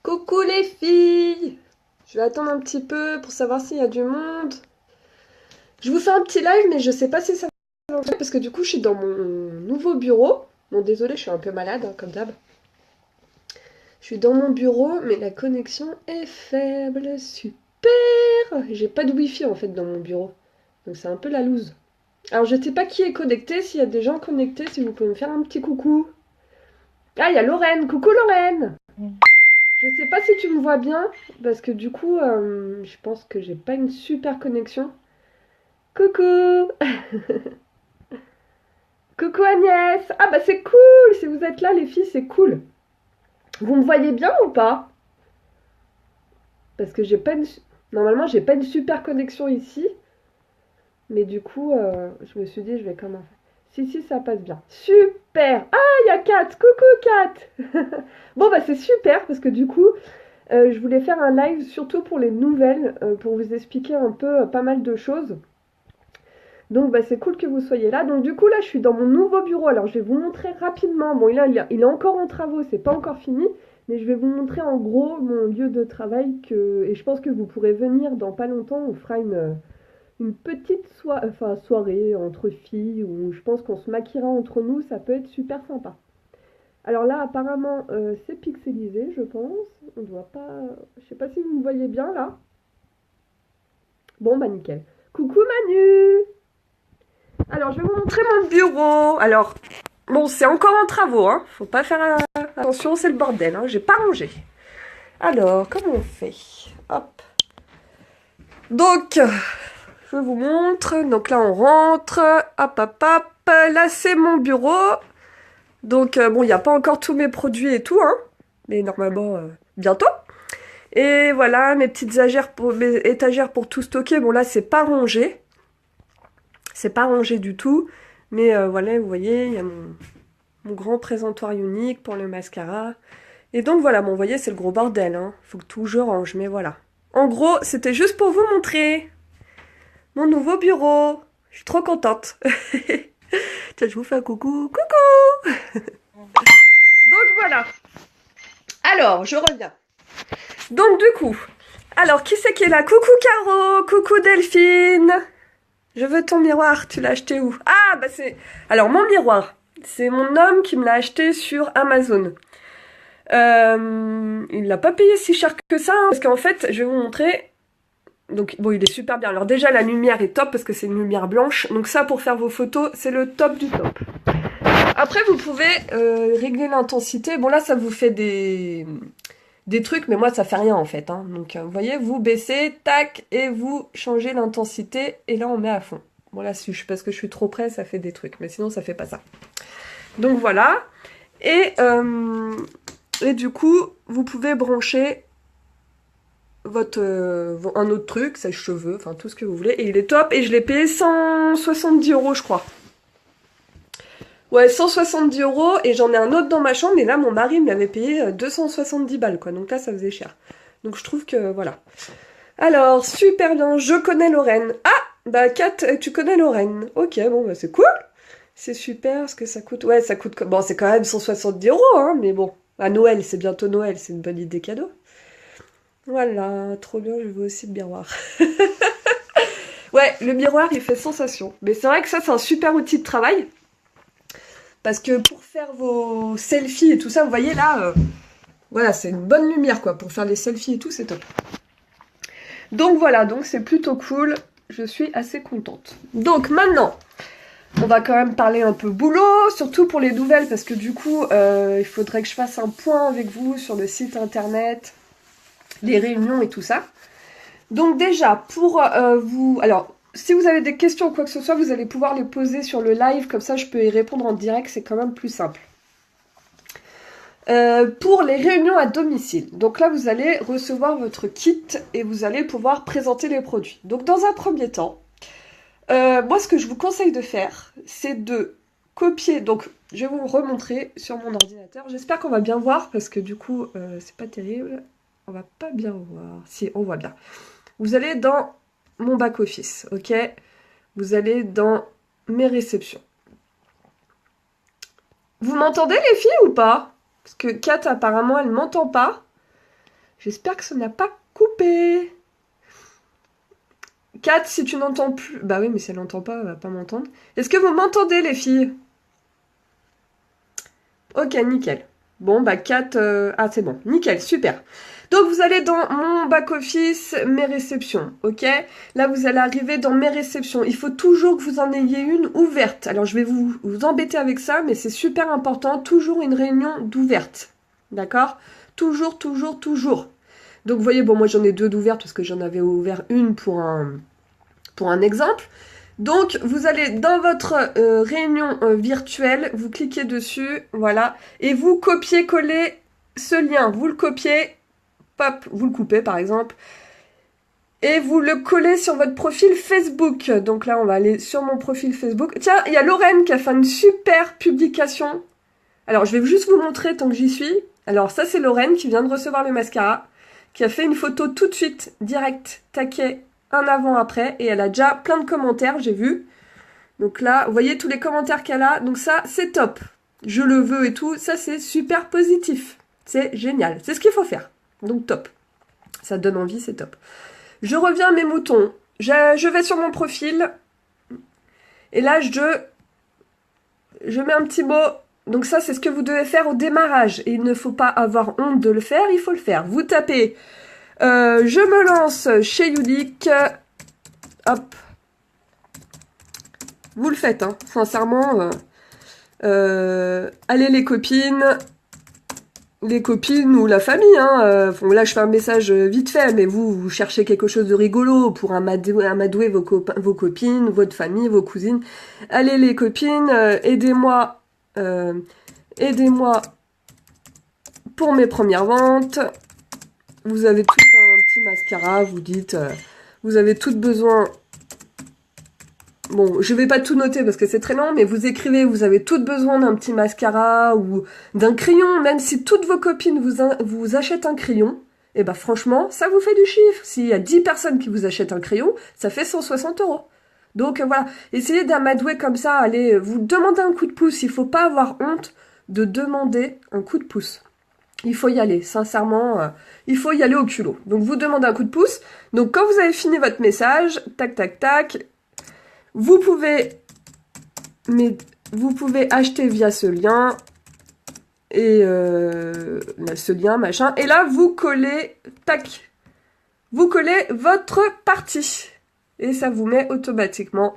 Coucou les filles! Je vais attendre un petit peu pour savoir s'il y a du monde. Je vous fais un petit live, mais je sais pas si ça va faire parce que du coup, je suis dans mon nouveau bureau. Bon, désolée, je suis un peu malade, hein, comme d'hab. Je suis dans mon bureau, mais la connexion est faible. Super! J'ai pas de wifi en fait dans mon bureau. Donc c'est un peu la loose. Alors je sais pas qui est connecté, s'il y a des gens connectés, si vous pouvez me faire un petit coucou. Ah, il y a Lorraine! Coucou Lorraine! Je sais pas si tu me vois bien, parce que du coup, je pense que j'ai pas une super connexion. Coucou! Coucou Agnès! Ah bah c'est cool! Si vous êtes là les filles, c'est cool. Vous me voyez bien ou pas? Parce que j'ai pas une... Normalement, j'ai pas une super connexion ici. Mais du coup, je me suis dit, je vais quand même... Si, ça passe bien. Super! Ah, il y a Kat! Coucou Kat! Bon bah c'est super, parce que du coup... je voulais faire un live surtout pour les nouvelles, pour vous expliquer un peu pas mal de choses. Donc bah, c'est cool que vous soyez là. Donc du coup là je suis dans mon nouveau bureau. Alors je vais vous montrer rapidement. Bon il est encore en travaux, c'est pas encore fini. Mais je vais vous montrer en gros mon lieu de travail. Et je pense que vous pourrez venir dans pas longtemps. On fera une petite soirée entre filles où je pense qu'on se maquillera entre nous. Ça peut être super sympa. Alors là, apparemment, c'est pixelisé, je pense. On doit pas... Je sais pas si vous me voyez bien, là. Bon, bah nickel. Coucou Manu! Alors, je vais vous montrer mon bureau. Alors, bon, c'est encore en travaux, hein. Faut pas faire attention, c'est le bordel, hein. J'ai pas rangé. Alors, comment on fait? Hop. Donc, je vous montre. Donc là, on rentre. Hop, hop, hop. Là, c'est mon bureau. Donc, bon, il n'y a pas encore tous mes produits et tout, hein. Mais normalement, bientôt. Et voilà, mes étagères pour tout stocker. Bon, là, c'est pas rangé. C'est pas rangé du tout. Mais voilà, vous voyez, il y a mon grand présentoir unique pour le mascara. Et donc, voilà, bon, vous voyez, c'est le gros bordel. Hein. Faut que tout je range, mais voilà. En gros, c'était juste pour vous montrer mon nouveau bureau. Je suis trop contente. Tiens, je vous fais un coucou. Coucou! Donc, voilà. Alors, je reviens. Donc, du coup, alors, qui c'est qui est là? Coucou Caro, coucou Delphine. Je veux ton miroir, tu l'as acheté où? Ah, bah c'est... Alors, mon miroir, c'est mon homme qui me l'a acheté sur Amazon. Il l'a pas payé si cher que ça, hein, parce qu'en fait, je vais vous montrer... Donc, bon, il est super bien. Alors déjà, la lumière est top, parce que c'est une lumière blanche. Donc ça, pour faire vos photos, c'est le top du top. Après, vous pouvez régler l'intensité. Bon, là, ça vous fait des trucs, mais moi ça fait rien en fait. Hein. Donc vous voyez, vous baissez, tac, et vous changez l'intensité, et là on met à fond. Bon là, parce que je suis trop près, ça fait des trucs, mais sinon ça fait pas ça. Donc voilà, et du coup, vous pouvez brancher un autre truc, sèche-cheveux, enfin tout ce que vous voulez, et il est top, et je l'ai payé 170 € je crois. Ouais, 170 €, et j'en ai un autre dans ma chambre, mais là, mon mari me l'avait payé 270 balles, quoi. Donc là, ça faisait cher. Donc je trouve que, voilà. Alors, super bien, je connais Lorraine. Ah, bah Kat, tu connais Lorraine. Ok, bon, bah c'est cool. C'est super, ce que ça coûte. Ouais, ça coûte... Bon, c'est quand même 170 €, hein, mais bon. À Noël, c'est bientôt Noël, c'est une bonne idée cadeau. Voilà, trop bien, je veux aussi le miroir. Ouais, le miroir, il fait sensation. Mais c'est vrai que ça, c'est un super outil de travail. Parce que pour faire vos selfies et tout ça, vous voyez là, voilà, c'est une bonne lumière quoi. Pour faire les selfies et tout, c'est top. Donc voilà, donc c'est plutôt cool. Je suis assez contente. Donc maintenant, on va quand même parler un peu boulot, surtout pour les nouvelles, parce que du coup, il faudrait que je fasse un point avec vous sur le site internet, les réunions et tout ça. Donc déjà, pour vous... Alors, si vous avez des questions ou quoi que ce soit, vous allez pouvoir les poser sur le live, comme ça je peux y répondre en direct, c'est quand même plus simple. Pour les réunions à domicile. Donc là, vous allez recevoir votre kit et vous allez pouvoir présenter les produits. Donc dans un premier temps, moi ce que je vous conseille de faire, c'est de copier. Donc je vais vous remontrer sur mon ordinateur. J'espère qu'on va bien voir parce que du coup, c'est pas terrible. On va pas bien voir. Si, on voit bien. Vous allez dans mon back-office, ok? Vous allez dans mes réceptions. Vous m'entendez les filles ou pas? Parce que Kat, apparemment, elle m'entend pas. J'espère que ça n'a pas coupé. Kat, si tu n'entends plus... Bah oui, mais si elle n'entend pas, elle va pas m'entendre. Est-ce que vous m'entendez, les filles? Ok, nickel. Bon, bah Kat... Ah, c'est bon. Nickel, super. Donc, vous allez dans mon back-office, mes réceptions, ok? Là, vous allez arriver dans mes réceptions. Il faut toujours que vous en ayez une ouverte. Alors, je vais vous embêter avec ça, mais c'est super important. Toujours une réunion d'ouverte. D'accord? Toujours, toujours, toujours. Donc, vous voyez, bon, moi, j'en ai deux d'ouvertes parce que j'en avais ouvert une pour un exemple. Donc, vous allez dans votre réunion virtuelle, vous cliquez dessus, voilà, et vous copiez-collez ce lien. Vous le copiez, pop, vous le coupez par exemple, et vous le collez sur votre profil Facebook. Donc là, on va aller sur mon profil Facebook. Tiens, il y a Lorraine qui a fait une super publication. Alors, je vais juste vous montrer tant que j'y suis. Alors, ça, c'est Lorraine qui vient de recevoir le mascara, qui a fait une photo tout de suite, direct, taquet, un avant-après, et elle a déjà plein de commentaires, j'ai vu. Donc là, vous voyez tous les commentaires qu'elle a, donc ça, c'est top. Je le veux et tout, ça, c'est super positif. C'est génial, c'est ce qu'il faut faire. Donc top. Ça donne envie, c'est top. Je reviens à mes moutons. Je vais sur mon profil, et là, je mets un petit mot. Donc ça, c'est ce que vous devez faire au démarrage. Et il ne faut pas avoir honte de le faire, il faut le faire. Vous tapez je me lance chez Youdic. Hop. Vous le faites, hein. Sincèrement. Allez les copines ou la famille, hein. Bon, là, je fais un message vite fait, mais vous cherchez quelque chose de rigolo pour amadouer vos copines, votre famille, vos cousines. Allez les copines, aidez-moi pour mes premières ventes. Vous avez tout un petit mascara, vous dites, vous avez tout besoin. Bon, je vais pas tout noter parce que c'est très long, mais vous écrivez, vous avez tout besoin d'un petit mascara ou d'un crayon, même si toutes vos copines vous achètent un crayon, et ben franchement, ça vous fait du chiffre. S'il y a 10 personnes qui vous achètent un crayon, ça fait 160 €. Donc voilà, essayez d'amadouer comme ça, allez, vous demandez un coup de pouce, il faut pas avoir honte de demander un coup de pouce. Il faut y aller, sincèrement, il faut y aller au culot. Donc vous demandez un coup de pouce. Donc quand vous avez fini votre message, tac tac tac, vous pouvez acheter via ce lien et ce lien machin. Et là vous collez, tac, vous collez votre partie et ça vous met automatiquement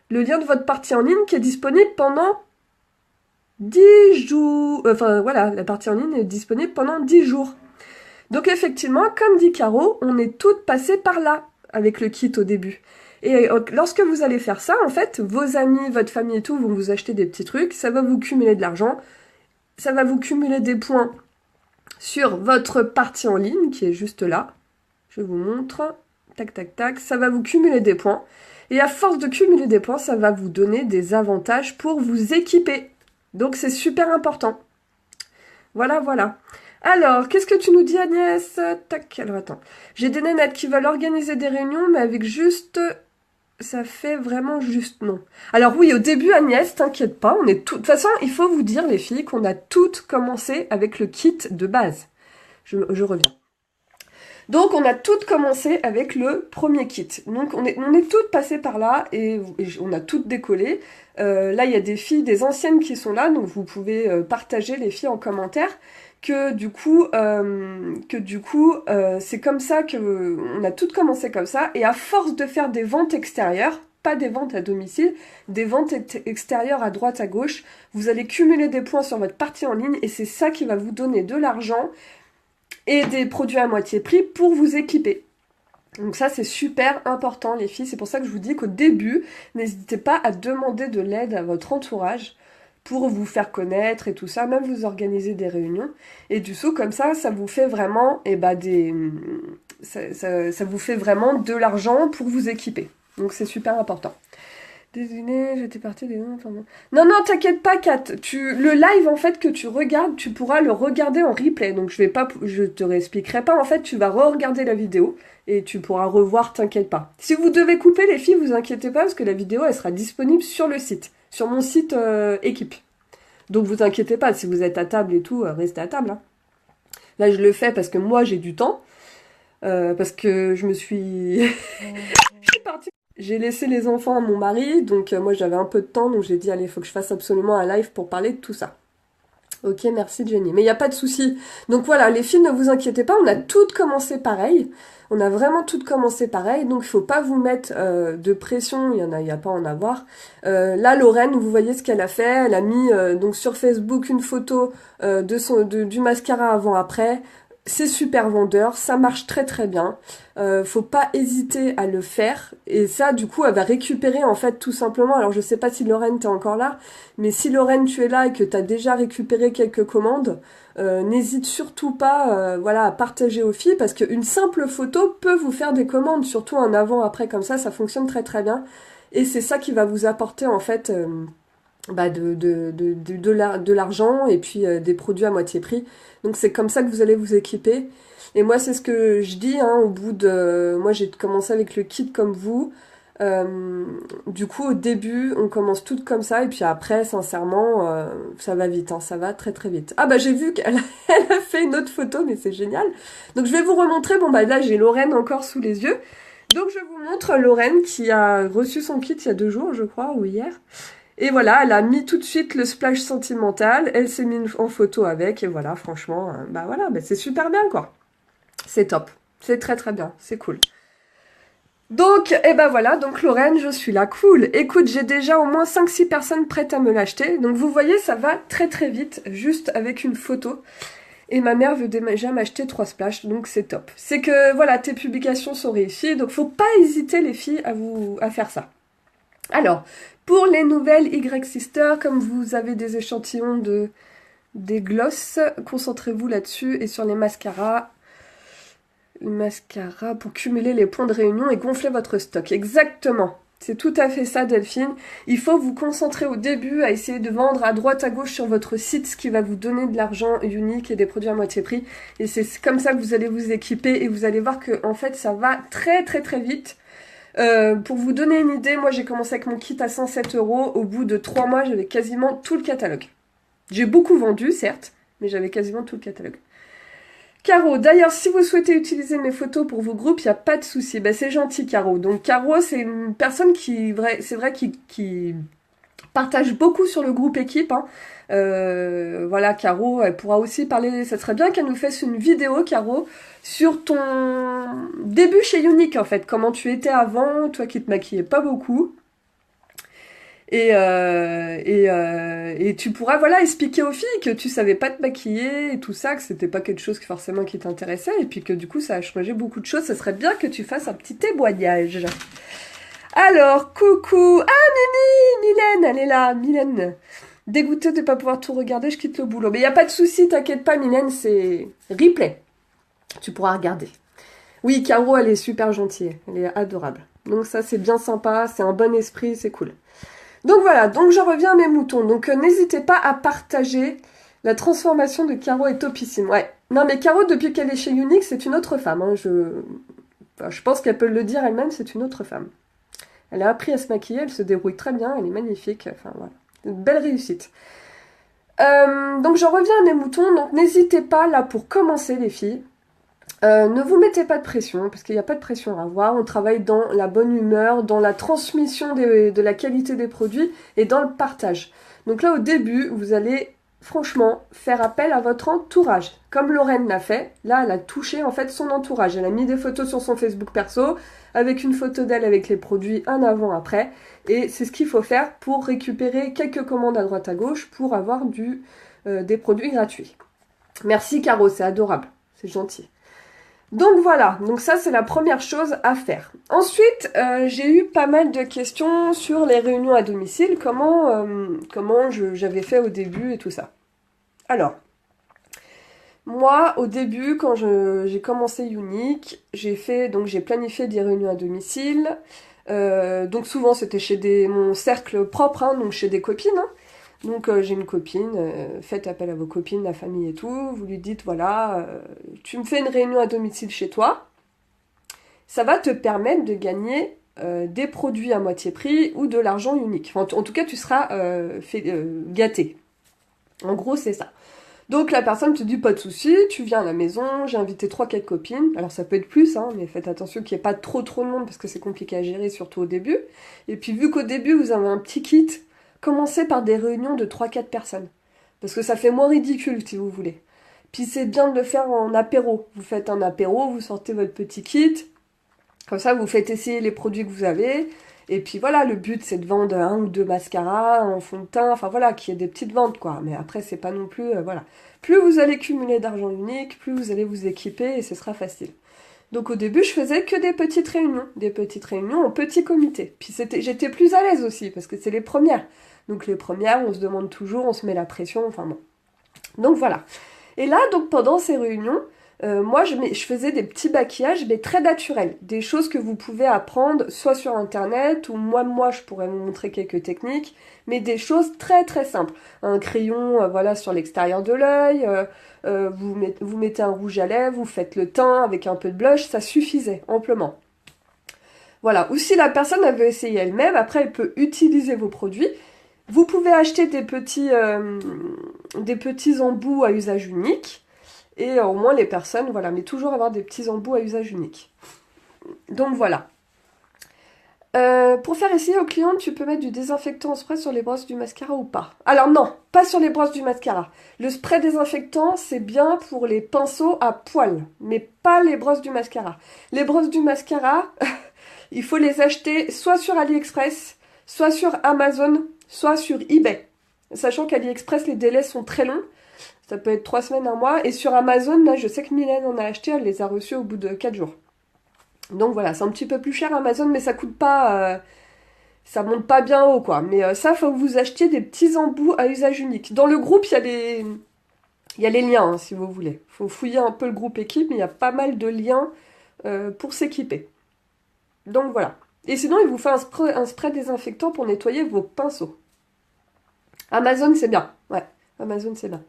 le lien de votre partie en ligne qui est disponible pendant 10 jours. Enfin voilà, la partie en ligne est disponible pendant 10 jours. Donc effectivement, comme dit Caro, on est toutes passées par là avec le kit au début. Et lorsque vous allez faire ça, en fait, vos amis, votre famille et tout vont vous acheter des petits trucs, ça va vous cumuler de l'argent, ça va vous cumuler des points sur votre partie en ligne qui est juste là. Je vous montre. Tac, tac, tac. Ça va vous cumuler des points. Et à force de cumuler des points, ça va vous donner des avantages pour vous équiper. Donc c'est super important. Voilà, voilà. Alors, qu'est-ce que tu nous dis, Agnès? Tac, alors attends. J'ai des nénettes qui veulent organiser des réunions, mais avec juste... Ça fait vraiment juste non. Alors oui, au début, Agnès, t'inquiète pas, on est tout... De toute façon, il faut vous dire, les filles, qu'on a toutes commencé avec le kit de base. Je reviens. Donc, on a toutes commencé avec le premier kit. Donc, on est toutes passées par là et on a toutes décollé. Là, il y a des filles, des anciennes qui sont là, donc vous pouvez partager les filles en commentaire. Que du coup, c'est comme ça que on a toutes commencé comme ça. Et à force de faire des ventes extérieures, pas des ventes à domicile, des ventes extérieures à droite, à gauche, vous allez cumuler des points sur votre partie en ligne et c'est ça qui va vous donner de l'argent et des produits à moitié prix pour vous équiper. Donc ça, c'est super important, les filles. C'est pour ça que je vous dis qu'au début, n'hésitez pas à demander de l'aide à votre entourage pour vous faire connaître et tout ça, même vous organiser des réunions. Et du coup, comme ça, ça vous fait vraiment, ça vous fait vraiment de l'argent pour vous équiper. Donc c'est super important. Désolée, j'étais partie des noms. Non, non, t'inquiète pas, Kat. Le live, en fait, que tu regardes, tu pourras le regarder en replay. Donc je te réexpliquerai pas. En fait, tu vas re-regarder la vidéo et tu pourras revoir, t'inquiète pas. Si vous devez couper, les filles, vous inquiétez pas, parce que la vidéo, elle sera disponible sur le site. Sur mon site équipe. Donc vous inquiétez pas, si vous êtes à table et tout, restez à table. Hein. Là, je le fais parce que moi, j'ai du temps. Parce que je me suis... je suis partie. J'ai laissé les enfants à mon mari, donc moi j'avais un peu de temps, donc j'ai dit allez, il faut que je fasse absolument un live pour parler de tout ça. Ok, merci Jenny. Mais il n'y a pas de souci. Donc voilà, les filles, ne vous inquiétez pas, on a toutes commencé pareil. On a vraiment toutes commencé pareil, donc il faut pas vous mettre de pression, il y a pas à en avoir. Là, Lorraine, vous voyez ce qu'elle a fait. Elle a mis donc sur Facebook une photo du mascara avant-après. C'est super vendeur, ça marche très très bien. Faut pas hésiter à le faire. Et ça, du coup, elle va récupérer en fait tout simplement. Alors je sais pas si Lorraine t'es encore là, mais si Lorraine tu es là et que t'as déjà récupéré quelques commandes, n'hésite surtout pas, voilà, à partager aux filles parce qu'une simple photo peut vous faire des commandes, surtout un avant-après comme ça fonctionne très très bien. Et c'est ça qui va vous apporter en fait de l'argent et puis des produits à moitié prix. Donc c'est comme ça que vous allez vous équiper. Et moi c'est ce que je dis, hein, au bout de... Moi j'ai commencé avec le kit comme vous. Du coup au début on commence toutes comme ça et puis après sincèrement ça va vite, hein, ça va très très vite. Ah bah j'ai vu qu'elle elle a fait une autre photo mais c'est génial. Donc je vais vous remontrer, bon bah là j'ai Lorraine encore sous les yeux. Donc je vous montre Lorraine qui a reçu son kit il y a 2 jours je crois ou hier. Et voilà, elle a mis tout de suite le splash sentimental, elle s'est mise en photo avec, et voilà, franchement, bah voilà, bah c'est super bien, quoi. C'est top, c'est très très bien, c'est cool. Donc, et ben voilà, donc Lorraine, je suis là, cool. Écoute, j'ai déjà au moins 5-6 personnes prêtes à me l'acheter, donc vous voyez, ça va très très vite, juste avec une photo. Et ma mère veut déjà m'acheter 3 splashs, donc c'est top. C'est que, voilà, tes publications sont réussies, donc faut pas hésiter les filles à faire ça. Alors, pour les nouvelles Y-Sister, comme vous avez des échantillons des glosses, concentrez-vous là-dessus. Et sur les mascaras, pour cumuler les points de réunion et gonfler votre stock. Exactement. C'est tout à fait ça, Delphine. Il faut vous concentrer au début à essayer de vendre à droite à gauche sur votre site, ce qui va vous donner de l'argent unique et des produits à moitié prix. Et c'est comme ça que vous allez vous équiper et vous allez voir que en fait ça va très très très vite. Pour vous donner une idée, moi j'ai commencé avec mon kit à 107 €. Au bout de 3 mois, j'avais quasiment tout le catalogue. J'ai beaucoup vendu, certes, mais j'avais quasiment tout le catalogue. Caro, d'ailleurs, si vous souhaitez utiliser mes photos pour vos groupes, il n'y a pas de souci. Ben, c'est gentil, Caro. Donc, Caro, c'est une personne qui partage beaucoup sur le groupe équipe. Hein. Voilà, Caro, elle pourra aussi parler. Ça serait bien qu'elle nous fasse une vidéo, Caro, sur ton début chez Unique, en fait. Comment tu étais avant, toi qui te maquillais pas beaucoup. Et tu pourras, voilà, expliquer aux filles que tu savais pas te maquiller et tout ça, que c'était pas quelque chose forcément qui t'intéressait, et puis que du coup ça a changé beaucoup de choses. Ça serait bien que tu fasses un petit témoignage. Alors, coucou. Ah, Mimi, Mylène, elle est là, Mylène. Dégoûtée de ne pas pouvoir tout regarder, je quitte le boulot. Mais il n'y a pas de souci, t'inquiète pas, Mylène, c'est replay. Tu pourras regarder. Oui, Caro, elle est super gentille, elle est adorable. Donc ça, c'est bien sympa, c'est un bon esprit, c'est cool. Donc voilà, donc je reviens à mes moutons. Donc n'hésitez pas à partager. La transformation de Caro est topissime. Ouais. Non, mais Caro, depuis qu'elle est chez Unique, c'est une autre femme. Hein. Je pense qu'elle peut le dire elle-même, c'est une autre femme. Elle a appris à se maquiller, elle se débrouille très bien, elle est magnifique. Enfin voilà, une belle réussite. Donc j'en reviens à mes moutons. Donc n'hésitez pas là pour commencer les filles. Ne vous mettez pas de pression, parce qu'il n'y a pas de pression à avoir. On travaille dans la bonne humeur, dans la transmission de la qualité des produits et dans le partage. Donc là, au début, vous allez franchement faire appel à votre entourage. Comme Lorraine l'a fait, là, elle a touché en fait son entourage. Elle a mis des photos sur son Facebook perso, avec une photo d'elle avec les produits un avant-après. Et c'est ce qu'il faut faire pour récupérer quelques commandes à droite à gauche pour avoir des produits gratuits. Merci Caro, c'est adorable, c'est gentil. Donc voilà, donc ça c'est la première chose à faire. Ensuite, j'ai eu pas mal de questions sur les réunions à domicile, comment j'avais fait au début et tout ça. Alors, moi au début quand j'ai commencé Unique, j'ai planifié des réunions à domicile. Donc souvent c'était chez mon cercle propre, hein, donc chez des copines. Hein. Donc j'ai une copine, faites appel à vos copines, la famille et tout, vous lui dites voilà, tu me fais une réunion à domicile chez toi, ça va te permettre de gagner des produits à moitié prix ou de l'argent unique. Enfin, en tout cas tu seras gâté. En gros c'est ça. Donc la personne te dit pas de souci, tu viens à la maison, j'ai invité 3-4 copines, alors ça peut être plus, hein, mais faites attention qu'il n'y ait pas trop de monde parce que c'est compliqué à gérer, surtout au début. Et puis vu qu'au début vous avez un petit kit, commencez par des réunions de 3-4 personnes. Parce que ça fait moins ridicule si vous voulez. Puis c'est bien de le faire en apéro. Vous faites un apéro, vous sortez votre petit kit, comme ça vous faites essayer les produits que vous avez. Et puis voilà, le but c'est de vendre 1 ou 2 mascaras, un fond de teint, enfin voilà, qu'il y ait des petites ventes quoi. Mais après c'est pas non plus, voilà. Plus vous allez cumuler d'argent unique, plus vous allez vous équiper et ce sera facile. Donc au début je faisais que des petites réunions en petit comité. Puis j'étais plus à l'aise aussi parce que c'est les premières. Donc les premières, on se demande toujours, on se met la pression, enfin bon. Donc voilà. Et là, donc pendant ces réunions, moi je faisais des petits maquillages, mais très naturels. Des choses que vous pouvez apprendre soit sur internet, ou moi je pourrais vous montrer quelques techniques, mais des choses très très simples. Un crayon, voilà, sur l'extérieur de l'œil, vous mettez un rouge à lèvres, vous faites le teint avec un peu de blush, ça suffisait amplement. Voilà, ou si la personne elle veut essayer elle-même, après elle peut utiliser vos produits. Vous pouvez acheter des petits embouts à usage unique. Et au moins les personnes, voilà, mais toujours avoir des petits embouts à usage unique. Donc voilà. Pour faire essayer aux clientes, tu peux mettre du désinfectant en spray sur les brosses du mascara ou pas? Alors non, pas sur les brosses du mascara. Le spray désinfectant, c'est bien pour les pinceaux à poils, mais pas les brosses du mascara. Les brosses du mascara, il faut les acheter soit sur AliExpress, soit sur Amazon, soit sur eBay. Sachant qu'AliExpress, les délais sont très longs. Ça peut être 3 semaines, 1 mois. Et sur Amazon, là, je sais que Mylène en a acheté, elle les a reçus au bout de 4 jours. Donc voilà, c'est un petit peu plus cher Amazon, mais ça coûte pas... ça monte pas bien haut, quoi. Mais ça, faut que vous achetiez des petits embouts à usage unique. Dans le groupe, il y a les liens, hein, si vous voulez. Faut fouiller un peu le groupe équipe, mais il y a pas mal de liens pour s'équiper. Donc voilà. Et sinon, il vous fait un spray désinfectant pour nettoyer vos pinceaux. Amazon, c'est bien. Ouais, Amazon, c'est bien.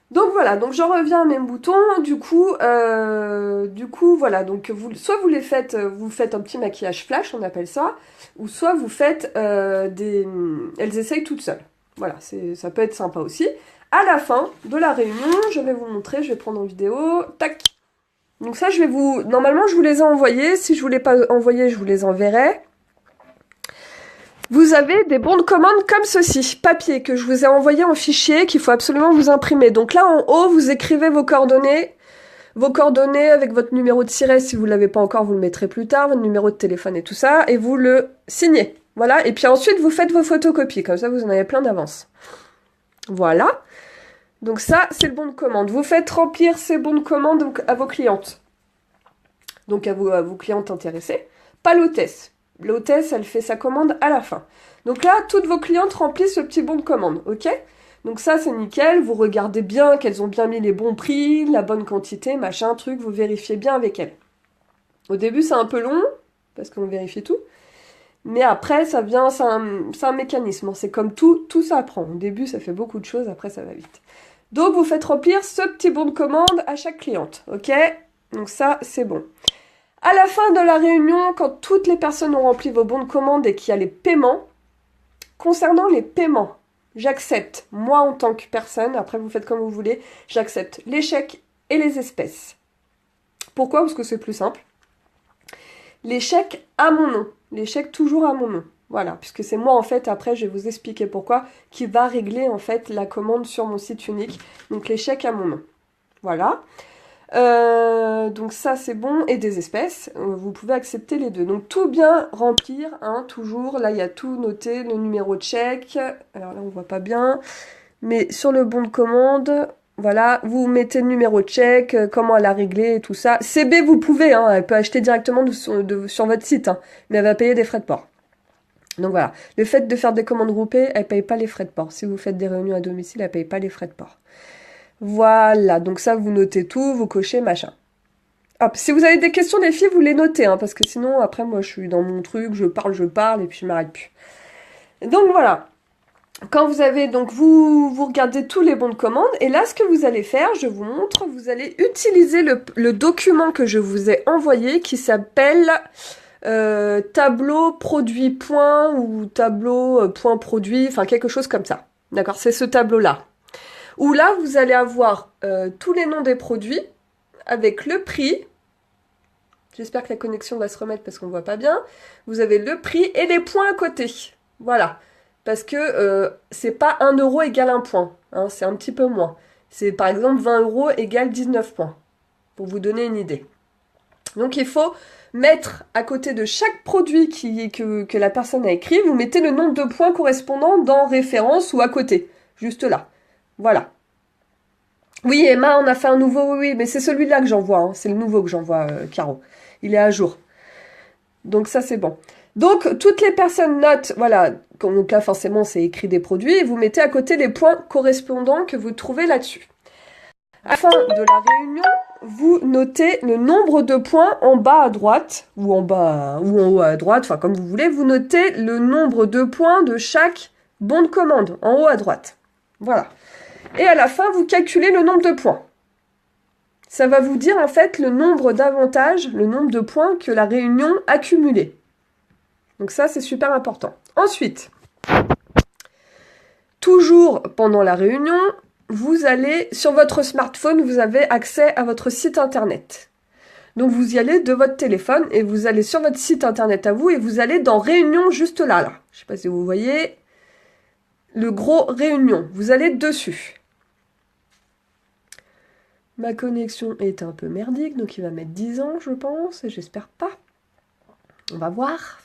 Donc voilà, donc j'en reviens à mes boutons. Du coup, voilà. Donc soit vous faites un petit maquillage flash, on appelle ça, ou soit vous faites elles essayent toutes seules. Voilà, ça peut être sympa aussi. À la fin de la réunion, je vais vous montrer, je vais prendre en vidéo. Tac. Donc ça, normalement, je vous les ai envoyés. Si je vous les pas envoyés, je vous les enverrai. Vous avez des bons de commande comme ceci, papier, que je vous ai envoyé en fichier, qu'il faut absolument vous imprimer. Donc là, en haut, vous écrivez vos coordonnées avec votre numéro de siret, si vous ne l'avez pas encore, vous le mettrez plus tard, votre numéro de téléphone et tout ça, et vous le signez. Voilà, et puis ensuite, vous faites vos photocopies, comme ça, vous en avez plein d'avance. Voilà. Donc ça, c'est le bon de commande. Vous faites remplir ces bons de commande donc, à vos clientes. Donc à vos clientes intéressées. Pas l'hôtesse. L'hôtesse, elle fait sa commande à la fin. Donc là, toutes vos clientes remplissent le petit bon de commande, ok? Donc ça, c'est nickel. Vous regardez bien qu'elles ont bien mis les bons prix, la bonne quantité, machin, truc. Vous vérifiez bien avec elles. Au début, c'est un peu long, parce qu'on vérifie tout. Mais après, ça vient, c'est un mécanisme. C'est comme tout s'apprend. Au début, ça fait beaucoup de choses, après, ça va vite. Donc, vous faites remplir ce petit bon de commande à chaque cliente, ok? Donc ça, c'est bon. À la fin de la réunion, quand toutes les personnes ont rempli vos bons de commande et qu'il y a les paiements, concernant les paiements, j'accepte, moi en tant que personne, après vous faites comme vous voulez, j'accepte les chèques et les espèces. Pourquoi? Parce que c'est plus simple. Les chèques à mon nom. Les chèques toujours à mon nom. Voilà, puisque c'est moi en fait, après je vais vous expliquer pourquoi, qui va régler en fait la commande sur mon site unique. Donc les chèques à mon nom. Voilà. Donc ça c'est bon, et des espèces, vous pouvez accepter les deux. Donc tout bien remplir, hein, toujours, là il y a tout noté, le numéro de chèque, alors là on voit pas bien, mais sur le bon de commande, voilà, vous mettez le numéro de chèque, comment elle a réglé et tout ça. CB vous pouvez, hein, elle peut acheter directement sur votre site, hein, mais elle va payer des frais de port. Donc voilà, le fait de faire des commandes groupées, elle paye pas les frais de port. Si vous faites des réunions à domicile, elle paye pas les frais de port. Voilà, donc ça, vous notez tout, vous cochez, machin. Hop, si vous avez des questions, les filles, vous les notez, hein, parce que sinon, après, moi, je suis dans mon truc, je parle, et puis je m'arrête plus. Donc voilà. Quand vous avez, donc, vous regardez tous les bons de commande, et là, ce que vous allez faire, je vous montre, vous allez utiliser le document que je vous ai envoyé, qui s'appelle tableau produit point, ou tableau point produit, enfin, quelque chose comme ça. D'accord, c'est ce tableau-là. où là, vous allez avoir tous les noms des produits avec le prix. J'espère que la connexion va se remettre parce qu'on ne voit pas bien. Vous avez le prix et les points à côté. Voilà. Parce que c'est pas 1 euro égale 1 point. Hein, c'est un petit peu moins. C'est par exemple 20 euros égale 19 points. Pour vous donner une idée. Donc il faut mettre à côté de chaque produit que la personne a écrit, vous mettez le nombre de points correspondant dans référence ou à côté. Juste là. Voilà. Oui, Emma, on a fait un nouveau, oui, mais c'est celui-là que j'envoie. Hein. C'est le nouveau que j'envoie, Caro. Il est à jour. Donc ça, c'est bon. Donc, toutes les personnes notent, voilà, donc là, forcément, c'est écrit des produits, et vous mettez à côté les points correspondants que vous trouvez là-dessus. À la fin de la réunion, vous notez le nombre de points en bas à droite, ou en bas, ou en haut à droite, enfin, comme vous voulez, vous notez le nombre de points de chaque bon de commande, en haut à droite. Voilà. Et à la fin, vous calculez le nombre de points. Ça va vous dire en fait le nombre d'avantages, le nombre de points que la réunion a cumulé. Donc ça, c'est super important. Ensuite, toujours pendant la réunion, vous allez, sur votre smartphone, vous avez accès à votre site internet. Donc vous y allez de votre téléphone et vous allez sur votre site internet à vous et vous allez dans Réunion juste là. Je ne sais pas si vous voyez le gros Réunion. Vous allez dessus. Ma connexion est un peu merdique, donc il va mettre 10 ans, je pense, et j'espère pas. On va voir.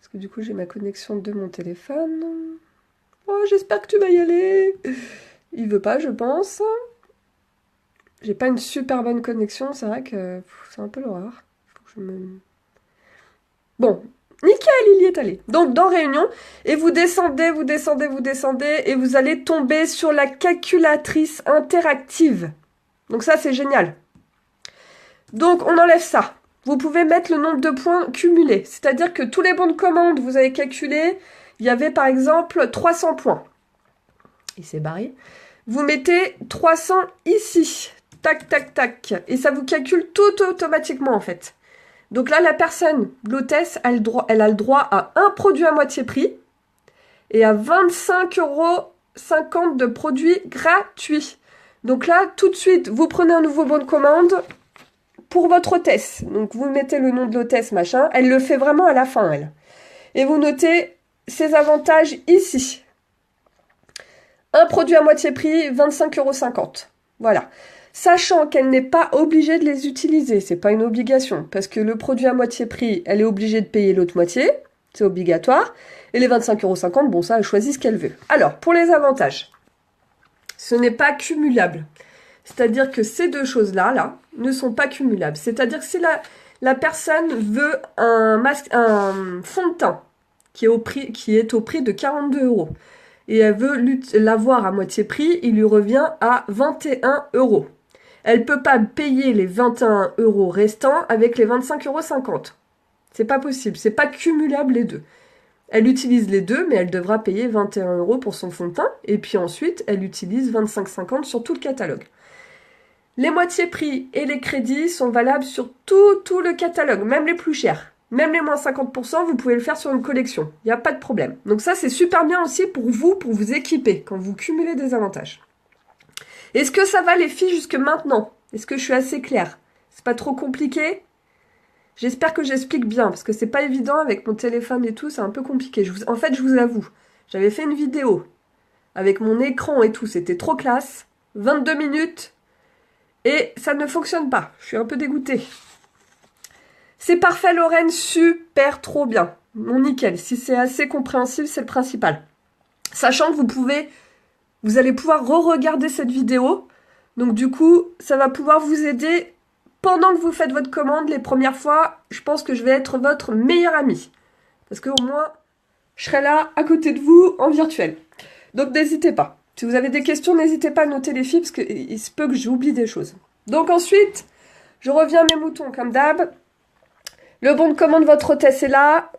Parce que du coup, j'ai ma connexion de mon téléphone. Oh, j'espère que tu vas y aller. Il veut pas, je pense. J'ai pas une super bonne connexion, c'est vrai que c'est un peu l'horreur. Bon, nickel, il y est allé. Donc, dans Réunion, et vous descendez, et vous allez tomber sur la calculatrice interactive. Donc ça, c'est génial. Donc, on enlève ça. Vous pouvez mettre le nombre de points cumulés. C'est-à-dire que tous les bons de commande, vous avez calculé, il y avait par exemple 300 points. Il s'est barré. Vous mettez 300 ici. Tac, tac, tac. Et ça vous calcule tout automatiquement, en fait. Donc là, la personne, l'hôtesse, elle a le droit à un produit à moitié prix et à 25,50 € de produits gratuits. Donc là, tout de suite, vous prenez un nouveau bon de commande pour votre hôtesse. Donc vous mettez le nom de l'hôtesse, machin. Elle le fait vraiment à la fin, elle. Et vous notez ses avantages ici. Un produit à moitié prix, 25,50 €. Voilà. Sachant qu'elle n'est pas obligée de les utiliser, c'est pas une obligation, parce que le produit à moitié prix, elle est obligée de payer l'autre moitié, c'est obligatoire, et les 25,50 €, bon ça, elle choisit ce qu'elle veut. Alors, pour les avantages, ce n'est pas cumulable, c'est-à-dire que ces deux choses-là, là, ne sont pas cumulables, c'est-à-dire que si la personne veut un fond de teint qui est au prix de 42 €, et elle veut l'avoir à moitié prix, il lui revient à 21 €. Elle ne peut pas payer les 21 € restants avec les 25,50 €. C'est pas possible, c'est pas cumulable les deux. Elle utilise les deux, mais elle devra payer 21 € pour son fond de teint, et puis ensuite, elle utilise 25,50 € sur tout le catalogue. Les moitiés prix et les crédits sont valables sur tout le catalogue, même les plus chers. Même les moins 50%, vous pouvez le faire sur une collection. Il n'y a pas de problème. Donc ça, c'est super bien aussi pour vous équiper, quand vous cumulez des avantages. Est-ce que ça va les filles jusque maintenant? Est-ce que je suis assez claire? C'est pas trop compliqué? J'espère que j'explique bien, parce que c'est pas évident avec mon téléphone et tout, c'est un peu compliqué. En fait, je vous avoue, j'avais fait une vidéo avec mon écran et tout, c'était trop classe. 22 minutes, et ça ne fonctionne pas. Je suis un peu dégoûtée. C'est parfait, Lorraine, super, trop bien. Bon, nickel. Si c'est assez compréhensible, c'est le principal. Sachant que vous allez pouvoir re-regarder cette vidéo. Donc du coup, ça va pouvoir vous aider pendant que vous faites votre commande. Les premières fois, je pense que je vais être votre meilleure amie. Parce qu'au moins, je serai là à côté de vous en virtuel. Donc n'hésitez pas. Si vous avez des questions, n'hésitez pas à noter les filles parce qu'il se peut que j'oublie des choses. Donc ensuite, je reviens à mes moutons comme d'hab. Le bon de commande de votre hôtesse est là.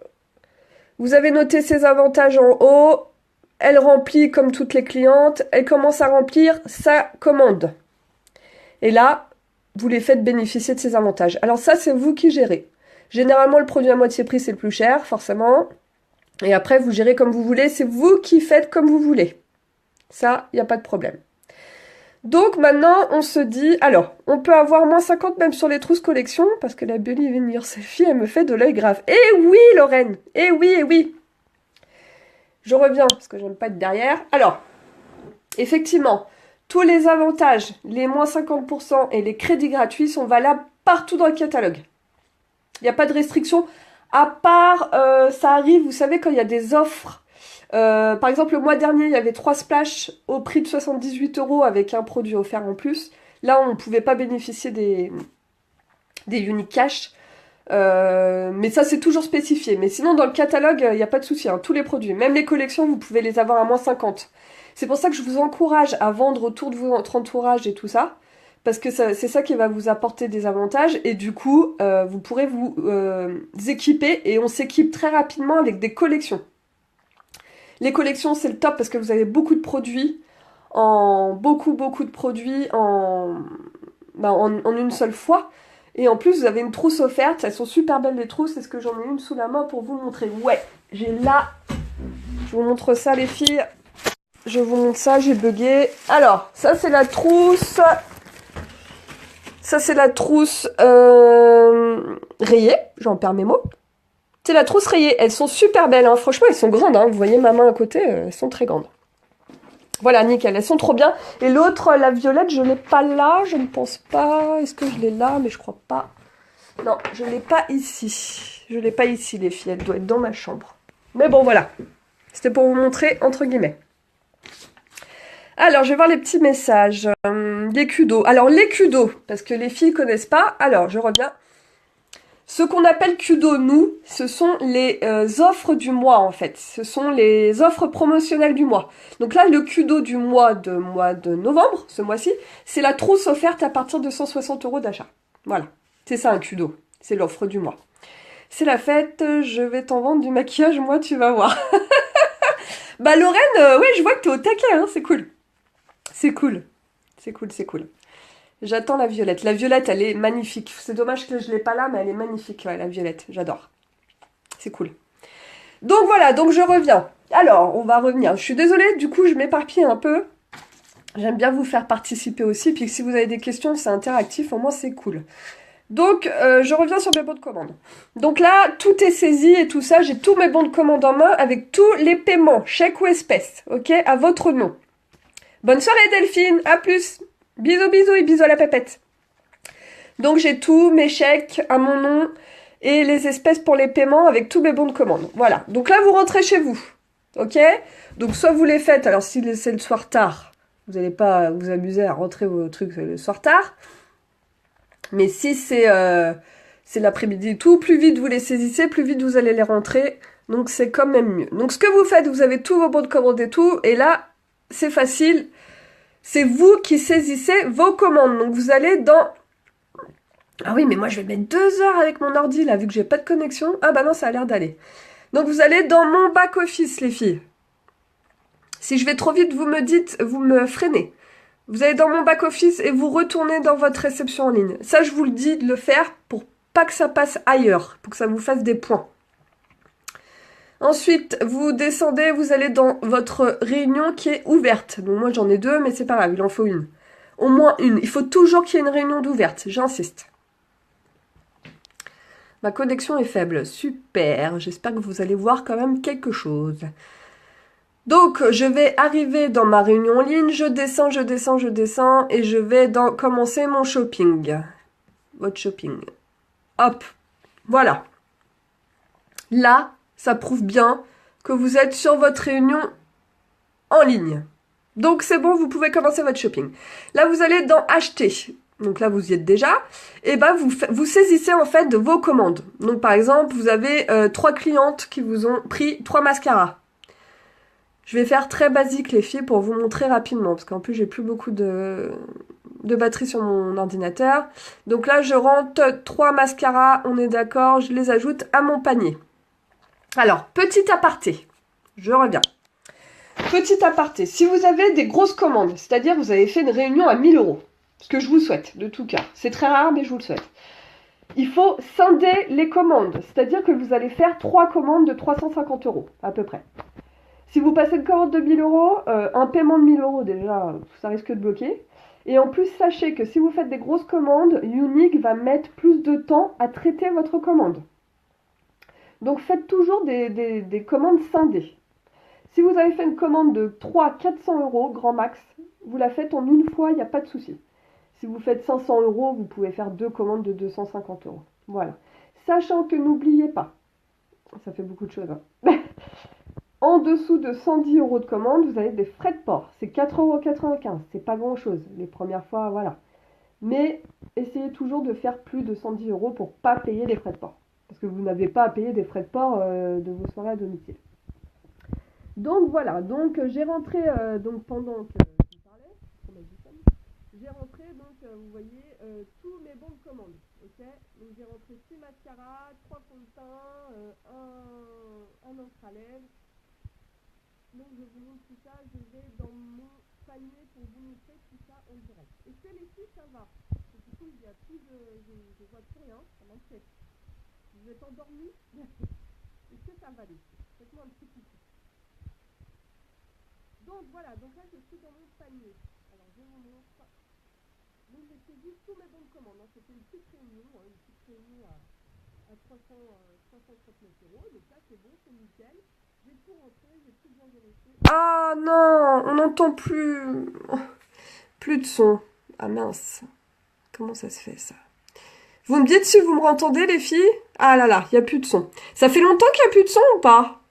Vous avez noté ses avantages en haut. Elle remplit comme toutes les clientes. Elle commence à remplir sa commande. Et là, vous les faites bénéficier de ces avantages. Alors ça, c'est vous qui gérez. Généralement, le produit à moitié prix, c'est le plus cher, forcément. Et après, vous gérez comme vous voulez. C'est vous qui faites comme vous voulez. Ça, il n'y a pas de problème. Donc maintenant, on se dit, alors, on peut avoir moins 50 même sur les trousses collection, parce que la Believe in Your Selfie, elle me fait de l'œil grave. Eh oui, Lorraine! Eh oui, eh oui! Je reviens, parce que j'aime pas être derrière. Alors, effectivement, tous les avantages, les moins 50% et les crédits gratuits sont valables partout dans le catalogue. Il n'y a pas de restriction, à part, ça arrive, vous savez, quand il y a des offres. Par exemple, le mois dernier, il y avait 3 splashs au prix de 78 € avec un produit offert en plus. Là, on ne pouvait pas bénéficier des unique cash. Mais ça, c'est toujours spécifié. Mais sinon, dans le catalogue, il n'y a pas de souci. Hein. Tous les produits, même les collections, vous pouvez les avoir à moins 50. C'est pour ça que je vous encourage à vendre autour de votre entourage et tout ça. Parce que c'est ça qui va vous apporter des avantages. Et du coup, vous pourrez vous équiper. Et on s'équipe très rapidement avec des collections. Les collections, c'est le top parce que vous avez beaucoup de produits. Beaucoup de produits en une seule fois. Et en plus, vous avez une trousse offerte. Elles sont super belles, les trousses. Est-ce que j'en ai une sous la main pour vous montrer? Ouais, j'ai là. Je vous montre ça, les filles. Je vous montre ça, j'ai bugué. Alors, ça, c'est la trousse. Ça, c'est la trousse rayée. J'en perds mes mots. C'est la trousse rayée. Elles sont super belles. Hein. Franchement, elles sont grandes. Hein. Vous voyez ma main à côté. Elles sont très grandes. Voilà, nickel, elles sont trop bien. Et l'autre, la violette, je ne l'ai pas là, je ne pense pas. Est-ce que je l'ai là? Mais je crois pas. Non, je ne l'ai pas ici. Je ne l'ai pas ici, les filles. Elle doit être dans ma chambre. Mais bon, voilà. C'était pour vous montrer, entre guillemets. Alors, je vais voir les petits messages. Les kudos. Alors, les kudos, parce que les filles ne connaissent pas. Alors, je reviens. Ce qu'on appelle kudos, nous, ce sont les offres du mois, en fait. Ce sont les offres promotionnelles du mois. Donc là, le kudos du mois de novembre, ce mois-ci, c'est la trousse offerte à partir de 160 € d'achat. Voilà, c'est ça un kudos. C'est l'offre du mois. C'est la fête, je vais t'en vendre du maquillage, moi, tu vas voir. Bah Lorraine, ouais, je vois que t'es au taquet, hein, c'est cool. C'est cool. C'est cool, c'est cool. J'attends la violette. La violette, elle est magnifique. C'est dommage que je ne l'ai pas là, mais elle est magnifique, ouais, la violette. J'adore. C'est cool. Donc voilà, donc je reviens. Alors, on va revenir. Je suis désolée, du coup, je m'éparpille un peu. J'aime bien vous faire participer aussi. Puis si vous avez des questions, c'est interactif. Au moins, c'est cool. Donc, je reviens sur mes bons de commande. Donc là, tout est saisi et tout ça. J'ai tous mes bons de commande en main avec tous les paiements, chèques ou espèces. Ok, à votre nom. Bonne soirée, Delphine. À plus. Bisous, bisous et bisous à la pépette. Donc j'ai tous mes chèques à mon nom et les espèces pour les paiements avec tous mes bons de commande. Voilà. Donc là, vous rentrez chez vous. Ok? Donc soit vous les faites, alors si c'est le soir tard, vous n'allez pas vous amuser à rentrer vos trucs le soir tard. Mais si c'est l'après-midi et tout, plus vite vous les saisissez, plus vite vous allez les rentrer. Donc c'est quand même mieux. Donc ce que vous faites, vous avez tous vos bons de commande et tout. Et là, c'est facile. C'est vous qui saisissez vos commandes. Donc vous allez dans... Ah oui, mais moi je vais mettre 2 heures avec mon ordi là, vu que j'ai pas de connexion. Ah bah non, ça a l'air d'aller. Donc vous allez dans mon back-office, les filles. Si je vais trop vite, vous me dites, vous me freinez. Vous allez dans mon back-office et vous retournez dans votre réception en ligne. Ça, je vous le dis de le faire pour pas que ça passe ailleurs, pour que ça vous fasse des points. Ensuite, vous descendez, vous allez dans votre réunion qui est ouverte. Donc moi j'en ai 2, mais c'est pas grave, il en faut une. Au moins une. Il faut toujours qu'il y ait une réunion d'ouverte, j'insiste. Ma connexion est faible, super. J'espère que vous allez voir quand même quelque chose. Donc je vais arriver dans ma réunion en ligne, je descends et je vais commencer mon shopping. Votre shopping. Hop, voilà. Là, ça prouve bien que vous êtes sur votre réunion en ligne. Donc c'est bon, vous pouvez commencer votre shopping. Là, vous allez dans acheter. Donc là, vous y êtes déjà. Et ben, vous saisissez en fait de vos commandes. Donc par exemple, vous avez 3 clientes qui vous ont pris 3 mascaras. Je vais faire très basique les filles pour vous montrer rapidement. Parce qu'en plus, j'ai plus beaucoup de batterie sur mon ordinateur. Donc là, je rentre 3 mascaras, on est d'accord, je les ajoute à mon panier. Alors, petit aparté, je reviens. Petit aparté, si vous avez des grosses commandes, c'est-à-dire vous avez fait une réunion à 1000 €, ce que je vous souhaite, de tout cas, c'est très rare mais je vous le souhaite. Il faut scinder les commandes, c'est-à-dire que vous allez faire 3 commandes de 350 € à peu près. Si vous passez une commande de 1000 euros, un paiement de 1000 euros déjà, ça risque de bloquer. Et en plus, sachez que si vous faites des grosses commandes, Unique va mettre plus de temps à traiter votre commande. Donc faites toujours des commandes scindées. Si vous avez fait une commande de 300-400 euros, grand max, vous la faites en une fois, il n'y a pas de souci. Si vous faites 500 euros, vous pouvez faire 2 commandes de 250 euros. Voilà. Sachant que n'oubliez pas, ça fait beaucoup de choses, hein. En dessous de 110 euros de commande, vous avez des frais de port. C'est 4,95 €. C'est pas grand chose. Les premières fois, voilà. Mais essayez toujours de faire plus de 110 euros pour pas payer les frais de port. Parce que vous n'avez pas à payer des frais de port de vos soirées à domicile. Donc voilà, donc j'ai rentré, donc pendant que je parlais, j'ai rentré, donc vous voyez, tous mes bons de commande. Ok, donc j'ai rentré 6 mascaras, 3 fonds de teint, un encre à lèvres. Donc je vous montre tout ça, je vais dans mon panier pour vous montrer tout ça en direct. Est-ce que les filles ça va? Parce que du coup il y a plus de. Je vois plus rien, ça m'inquiète. Vous êtes endormis? Est-ce que ça va les filles? Faites-moi un petit coucou. Donc voilà, donc là je suis dans mon panier. Alors je vous montre. Donc j'ai saisi tous mes bons de commande. Hein. C'était une petite réunion à 339 euros. Donc là c'est bon, c'est nickel. J'ai tout rentré, j'ai tout bien vérifié. Ah non, on n'entend plus. Plus de son. Ah mince. Comment ça se fait ça? Vous me dites si vous me entendez les filles? Ah là là, il n'y a plus de son. Ça fait longtemps qu'il n'y a plus de son ou pas?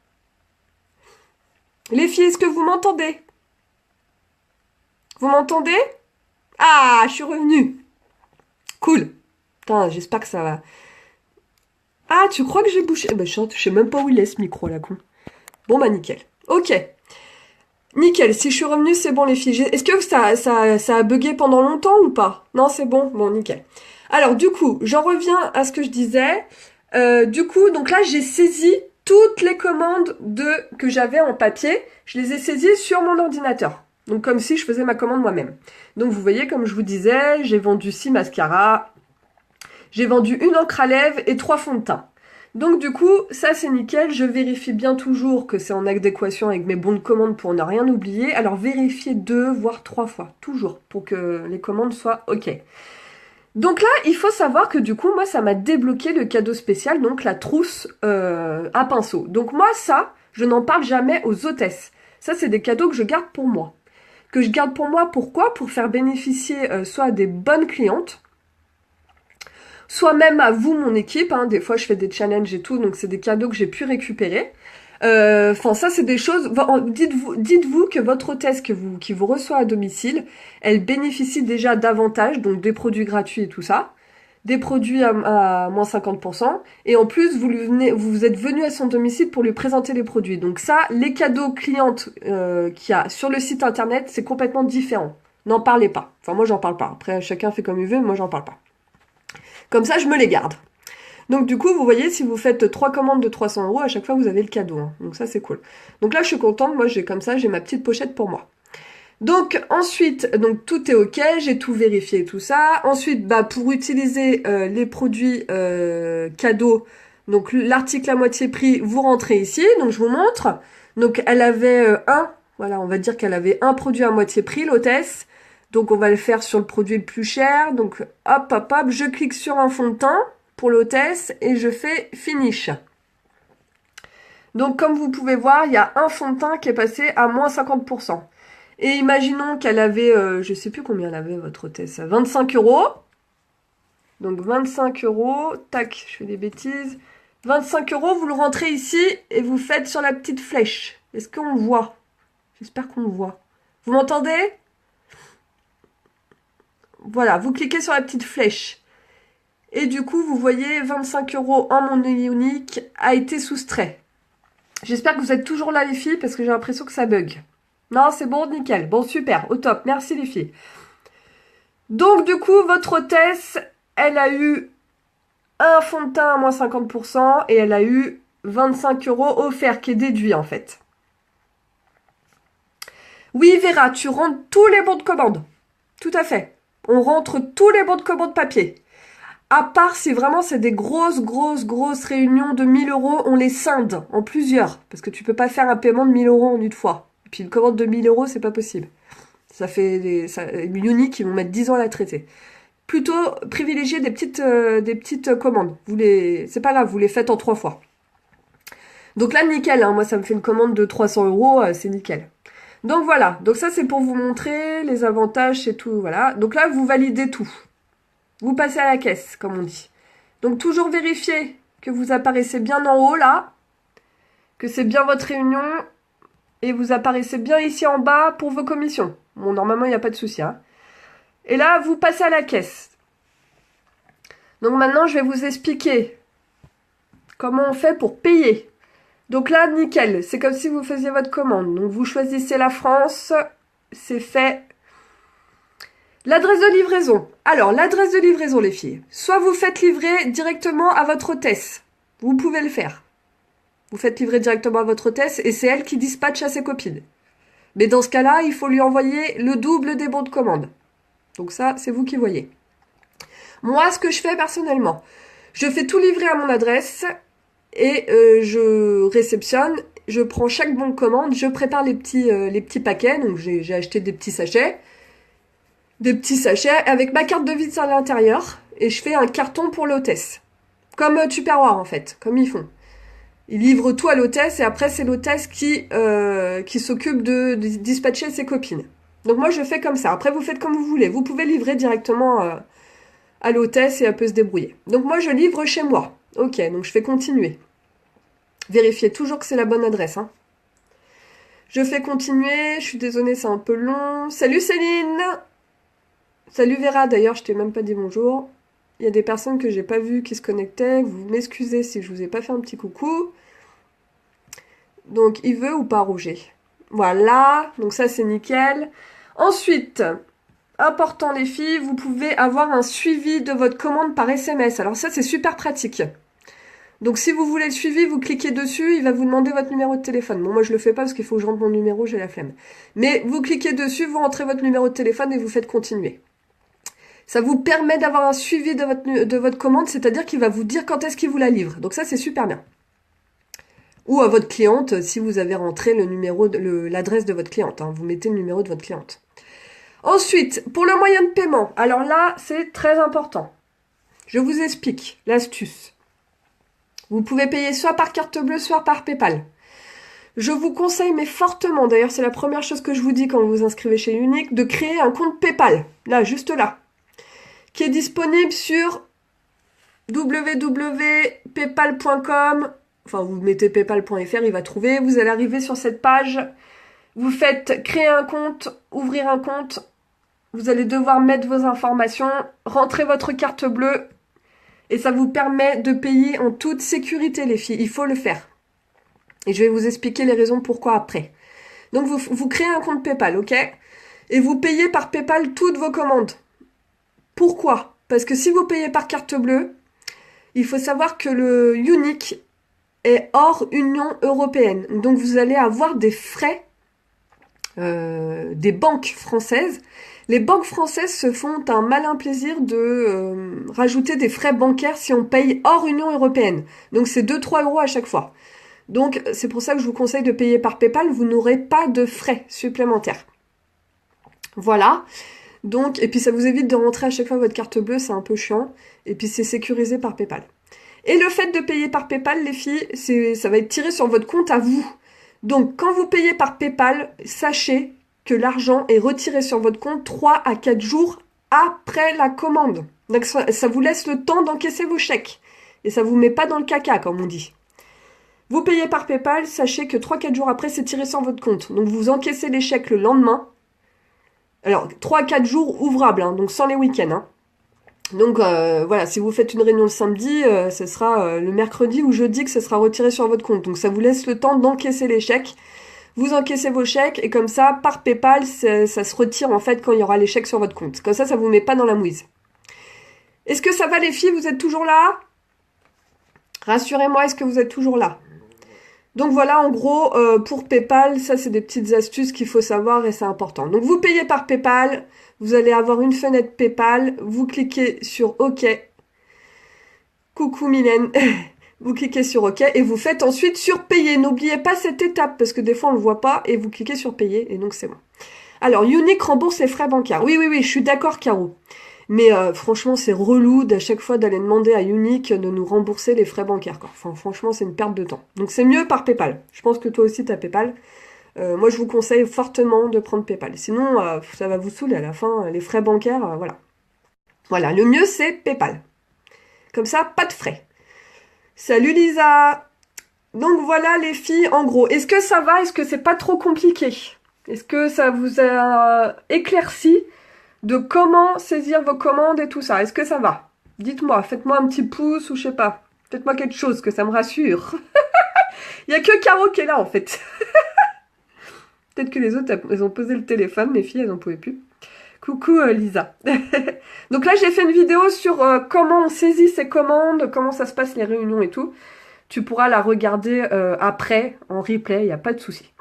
Les filles, est-ce que vous m'entendez? Vous m'entendez? Ah, je suis revenue. Cool. Putain, j'espère que ça va. Ah, tu crois que j'ai bouché? Bah, je sais même pas où il est ce micro là, con. Bon bah nickel. Ok. Nickel, si je suis revenue, c'est bon les filles. Est-ce que ça a bugué pendant longtemps ou pas? Non, c'est bon? Bon, nickel. Alors du coup, j'en reviens à ce que je disais. Du coup, donc là, j'ai saisi toutes les commandes que j'avais en papier. Je les ai saisies sur mon ordinateur. Donc comme si je faisais ma commande moi-même. Donc vous voyez, comme je vous disais, j'ai vendu 6 mascaras, j'ai vendu une encre à lèvres et 3 fonds de teint. Donc du coup, ça c'est nickel, je vérifie bien toujours que c'est en adéquation avec mes bons de commande pour ne rien oublier. Alors vérifiez 2 voire 3 fois, toujours, pour que les commandes soient ok. Donc là, il faut savoir que du coup, moi ça m'a débloqué le cadeau spécial, donc la trousse à pinceau. Donc moi ça, je n'en parle jamais aux hôtesses. Ça c'est des cadeaux que je garde pour moi. Que je garde pour moi, pourquoi? Pour faire bénéficier soit des bonnes clientes, soit même à vous, mon équipe, hein. Des fois je fais des challenges et tout, donc c'est des cadeaux que j'ai pu récupérer. Enfin ça c'est des choses, dites-vous que votre hôtesse qui vous reçoit à domicile, elle bénéficie déjà davantage, donc des produits gratuits et tout ça, des produits à moins 50%, et en plus vous êtes venu à son domicile pour lui présenter les produits. Donc ça, les cadeaux clientes qu'il y a sur le site internet, c'est complètement différent. N'en parlez pas. Enfin moi j'en parle pas. Après chacun fait comme il veut, mais moi j'en parle pas. Comme ça, je me les garde. Donc du coup, vous voyez, si vous faites 3 commandes de 300 euros, à chaque fois, vous avez le cadeau. Hein. Donc ça, c'est cool. Donc là, je suis contente. Moi, j'ai comme ça, j'ai ma petite pochette pour moi. Donc ensuite, donc tout est ok, j'ai tout vérifié, tout ça. Ensuite, bah, pour utiliser les produits cadeaux, donc l'article à moitié prix, vous rentrez ici. Donc je vous montre. Donc elle avait voilà, on va dire qu'elle avait un produit à moitié prix, l'hôtesse. Donc on va le faire sur le produit le plus cher. Donc hop, hop, hop, je clique sur un fond de teint pour l'hôtesse et je fais finish. Donc comme vous pouvez voir, il y a un fond de teint qui est passé à moins 50%. Et imaginons qu'elle avait, je sais plus combien elle avait votre hôtesse, 25 euros. Donc 25 euros, tac, je fais des bêtises. 25 euros, vous le rentrez ici et vous faites sur la petite flèche. Est-ce qu'on voit? J'espère qu'on voit. Vous m'entendez? Voilà, vous cliquez sur la petite flèche. Et du coup, vous voyez, 25 euros en monnaie unique a été soustrait. J'espère que vous êtes toujours là, les filles, parce que j'ai l'impression que ça bug. Non, c'est bon, nickel. Bon, super, au top. Merci, les filles. Donc, du coup, votre hôtesse, elle a eu un fond de teint à moins 50% et elle a eu 25 euros offerts, qui est déduit, en fait. Oui, Vera, tu rentres tous les bons de commande. Tout à fait. On rentre tous les bons de commande papier. À part si vraiment c'est des grosses réunions de 1000 euros, on les scinde en plusieurs. Parce que tu peux pas faire un paiement de 1000 euros en une fois. Et puis une commande de 1000 euros, c'est pas possible. Ça fait Unique, ils vont mettre 10 ans à la traiter. Plutôt privilégier des petites commandes. C'est pas grave, vous les faites en 3 fois. Donc là, nickel, hein, moi ça me fait une commande de 300 euros, c'est nickel. Donc voilà, donc ça c'est pour vous montrer les avantages, c'est tout, voilà. Donc là, vous validez tout. Vous passez à la caisse, comme on dit. Donc toujours vérifier que vous apparaissez bien en haut, là, que c'est bien votre réunion, et vous apparaissez bien ici en bas pour vos commissions. Bon, normalement, il n'y a pas de souci, hein. Et là, vous passez à la caisse. Donc maintenant, je vais vous expliquer comment on fait pour payer. Donc là, nickel, c'est comme si vous faisiez votre commande. Donc vous choisissez la France, c'est fait. L'adresse de livraison. Alors, l'adresse de livraison, les filles. Soit vous faites livrer directement à votre hôtesse. Vous pouvez le faire. Vous faites livrer directement à votre hôtesse et c'est elle qui dispatche à ses copines. Mais dans ce cas-là, il faut lui envoyer le double des bons de commande. Donc ça, c'est vous qui voyez. Moi, ce que je fais personnellement, je fais tout livrer à mon adresse et je réceptionne, je prends chaque bon de commande, je prépare les petits paquets. Donc j'ai acheté des petits sachets avec ma carte de visite à l'intérieur et je fais un carton pour l'hôtesse. Comme Tupperware en fait, comme ils font. Ils livrent tout à l'hôtesse et après c'est l'hôtesse qui s'occupe de dispatcher ses copines. Donc moi je fais comme ça. Après vous faites comme vous voulez. Vous pouvez livrer directement à l'hôtesse et elle peut se débrouiller. Donc moi je livre chez moi. Ok, donc je fais continuer. Vérifiez toujours que c'est la bonne adresse. Hein. Je fais continuer. Je suis désolée, c'est un peu long. Salut Céline! Salut Vera, d'ailleurs, je t'ai même pas dit bonjour. Il y a des personnes que j'ai pas vues qui se connectaient. Vous m'excusez si je vous ai pas fait un petit coucou. Donc, il veut ou pas Roger? Voilà, donc ça c'est nickel. Ensuite, important les filles, vous pouvez avoir un suivi de votre commande par SMS. Alors ça c'est super pratique. Donc si vous voulez le suivi, vous cliquez dessus, il va vous demander votre numéro de téléphone. Bon, moi je le fais pas parce qu'il faut que je rentre mon numéro, j'ai la flemme. Mais vous cliquez dessus, vous rentrez votre numéro de téléphone et vous faites continuer. Ça vous permet d'avoir un suivi de votre commande, c'est-à-dire qu'il va vous dire quand est-ce qu'il vous la livre. Donc ça, c'est super bien. Ou à votre cliente, si vous avez rentré l'adresse de votre cliente. Hein, vous mettez le numéro de votre cliente. Ensuite, pour le moyen de paiement. Alors là, c'est très important. Je vous explique l'astuce. Vous pouvez payer soit par carte bleue, soit par PayPal. Je vous conseille, mais fortement, d'ailleurs c'est la première chose que je vous dis quand vous vous inscrivez chez Unique, de créer un compte PayPal. Là, juste là. Qui est disponible sur www.paypal.com. Enfin, vous mettez paypal.fr, il va trouver. Vous allez arriver sur cette page. Vous faites créer un compte, ouvrir un compte. Vous allez devoir mettre vos informations, rentrer votre carte bleue. Et ça vous permet de payer en toute sécurité, les filles. Il faut le faire. Et je vais vous expliquer les raisons pourquoi après. Donc, vous créez un compte PayPal, ok? Et vous payez par PayPal toutes vos commandes. Pourquoi? Parce que si vous payez par carte bleue, il faut savoir que le Unique est hors Union européenne. Donc vous allez avoir des frais des banques françaises. Les banques françaises se font un malin plaisir de rajouter des frais bancaires si on paye hors Union européenne. Donc c'est 2-3 euros à chaque fois. Donc c'est pour ça que je vous conseille de payer par PayPal. Vous n'aurez pas de frais supplémentaires. Voilà. Donc, et puis ça vous évite de rentrer à chaque fois votre carte bleue, c'est un peu chiant. Et puis c'est sécurisé par PayPal. Et le fait de payer par PayPal, les filles, ça va être tiré sur votre compte à vous. Donc quand vous payez par PayPal, sachez que l'argent est retiré sur votre compte 3 à 4 jours après la commande. Donc ça vous laisse le temps d'encaisser vos chèques. Et ça vous met pas dans le caca, comme on dit. Vous payez par PayPal, sachez que 3-4 jours après, c'est tiré sur votre compte. Donc vous encaissez les chèques le lendemain. Alors, 3-4 jours ouvrables, hein, donc sans les week-ends. Hein. Donc, voilà, si vous faites une réunion le samedi, ce sera le mercredi ou jeudi que ça sera retiré sur votre compte. Donc, ça vous laisse le temps d'encaisser les chèques. Vous encaissez vos chèques et comme ça, par PayPal, ça se retire en fait quand il y aura les chèques sur votre compte. Comme ça vous met pas dans la mouise. Est-ce que ça va les filles? Vous êtes toujours là? Rassurez-moi, est-ce que vous êtes toujours là? Donc voilà, en gros, pour PayPal, ça c'est des petites astuces qu'il faut savoir et c'est important. Donc vous payez par PayPal, vous allez avoir une fenêtre PayPal, vous cliquez sur OK. Coucou Mylène. Vous cliquez sur OK et vous faites ensuite sur payer. N'oubliez pas cette étape parce que des fois on le voit pas et vous cliquez sur payer et donc c'est bon. Alors, Unique rembourse les frais bancaires. Oui, je suis d'accord, Caro. Mais franchement, c'est relou d'à chaque fois d'aller demander à Unique de nous rembourser les frais bancaires, quoi. Enfin, franchement, c'est une perte de temps. Donc, c'est mieux par PayPal. Je pense que toi aussi, tu as PayPal. Moi, je vous conseille fortement de prendre PayPal. Sinon, ça va vous saouler à la fin. Les frais bancaires, voilà. Voilà, le mieux, c'est PayPal. Comme ça, pas de frais. Salut Lisa. Donc, voilà les filles, en gros. Est-ce que ça va? Est-ce que c'est pas trop compliqué? Est-ce que ça vous a éclairci de comment saisir vos commandes et tout ça? Est-ce que ça va? Dites-moi, faites-moi un petit pouce ou je sais pas. Faites-moi quelque chose que ça me rassure. Il y a que Caro qui est là en fait. Peut-être que les autres, elles ont posé le téléphone, mes filles, elles n'en pouvaient plus. Coucou Lisa. Donc là, j'ai fait une vidéo sur comment on saisit ses commandes, comment ça se passe les réunions et tout. Tu pourras la regarder après, en replay, il n'y a pas de souci.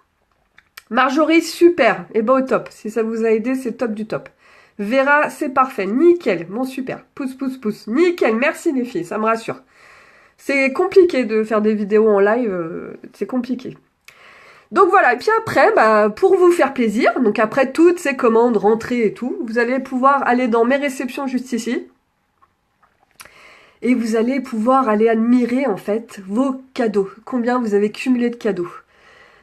Marjorie, super. Et ben au top. Si ça vous a aidé, c'est top du top. Vera, c'est parfait. Nickel. Bon, super. Pouce, pouce, pouce. Nickel. Merci les filles. Ça me rassure. C'est compliqué de faire des vidéos en live. C'est compliqué. Donc voilà. Et puis après, pour vous faire plaisir, donc après toutes ces commandes, rentrées et tout, vous allez pouvoir aller dans mes réceptions juste ici. Et vous allez pouvoir aller admirer, en fait, vos cadeaux. Combien vous avez cumulé de cadeaux.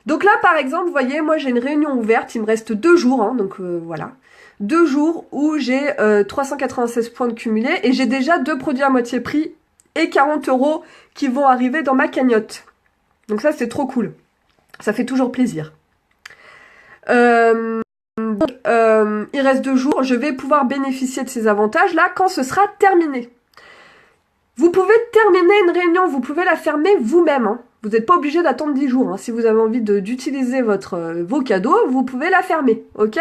Donc là, par exemple, vous voyez, moi j'ai une réunion ouverte, il me reste 2 jours, hein, donc voilà. 2 jours où j'ai 396 points de cumulés et j'ai déjà 2 produits à moitié prix et 40 € qui vont arriver dans ma cagnotte. Donc ça, c'est trop cool. Ça fait toujours plaisir. Il reste 2 jours, je vais pouvoir bénéficier de ces avantages-là quand ce sera terminé. Vous pouvez terminer une réunion, vous pouvez la fermer vous-même, hein. Vous n'êtes pas obligé d'attendre 10 jours. Hein. Si vous avez envie d'utiliser vos cadeaux, vous pouvez la fermer, ok?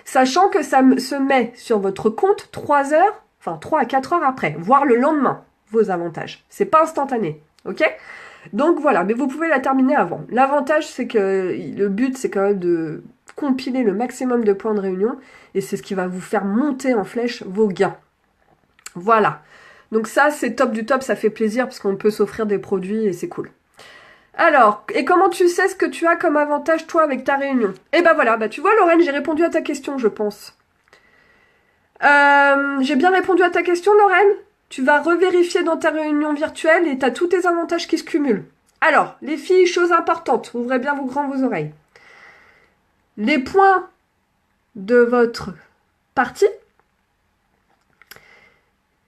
Sachant que ça se met sur votre compte 3 heures, enfin 3 à 4 heures après, voire le lendemain, vos avantages. C'est pas instantané, ok? Donc voilà, mais vous pouvez la terminer avant. L'avantage, c'est que le but, c'est quand même de compiler le maximum de points de réunion, et c'est ce qui va vous faire monter en flèche vos gains. Voilà. Donc ça, c'est top du top, ça fait plaisir, parce qu'on peut s'offrir des produits, et c'est cool. Alors, et comment tu sais ce que tu as comme avantage, toi, avec ta réunion? Eh ben voilà, tu vois, Lorraine, j'ai répondu à ta question, je pense. J'ai bien répondu à ta question, Lorraine? Tu vas revérifier dans ta réunion virtuelle et tu as tous tes avantages qui se cumulent. Alors, les filles, chose importante, ouvrez bien vos oreilles. Les points de votre partie,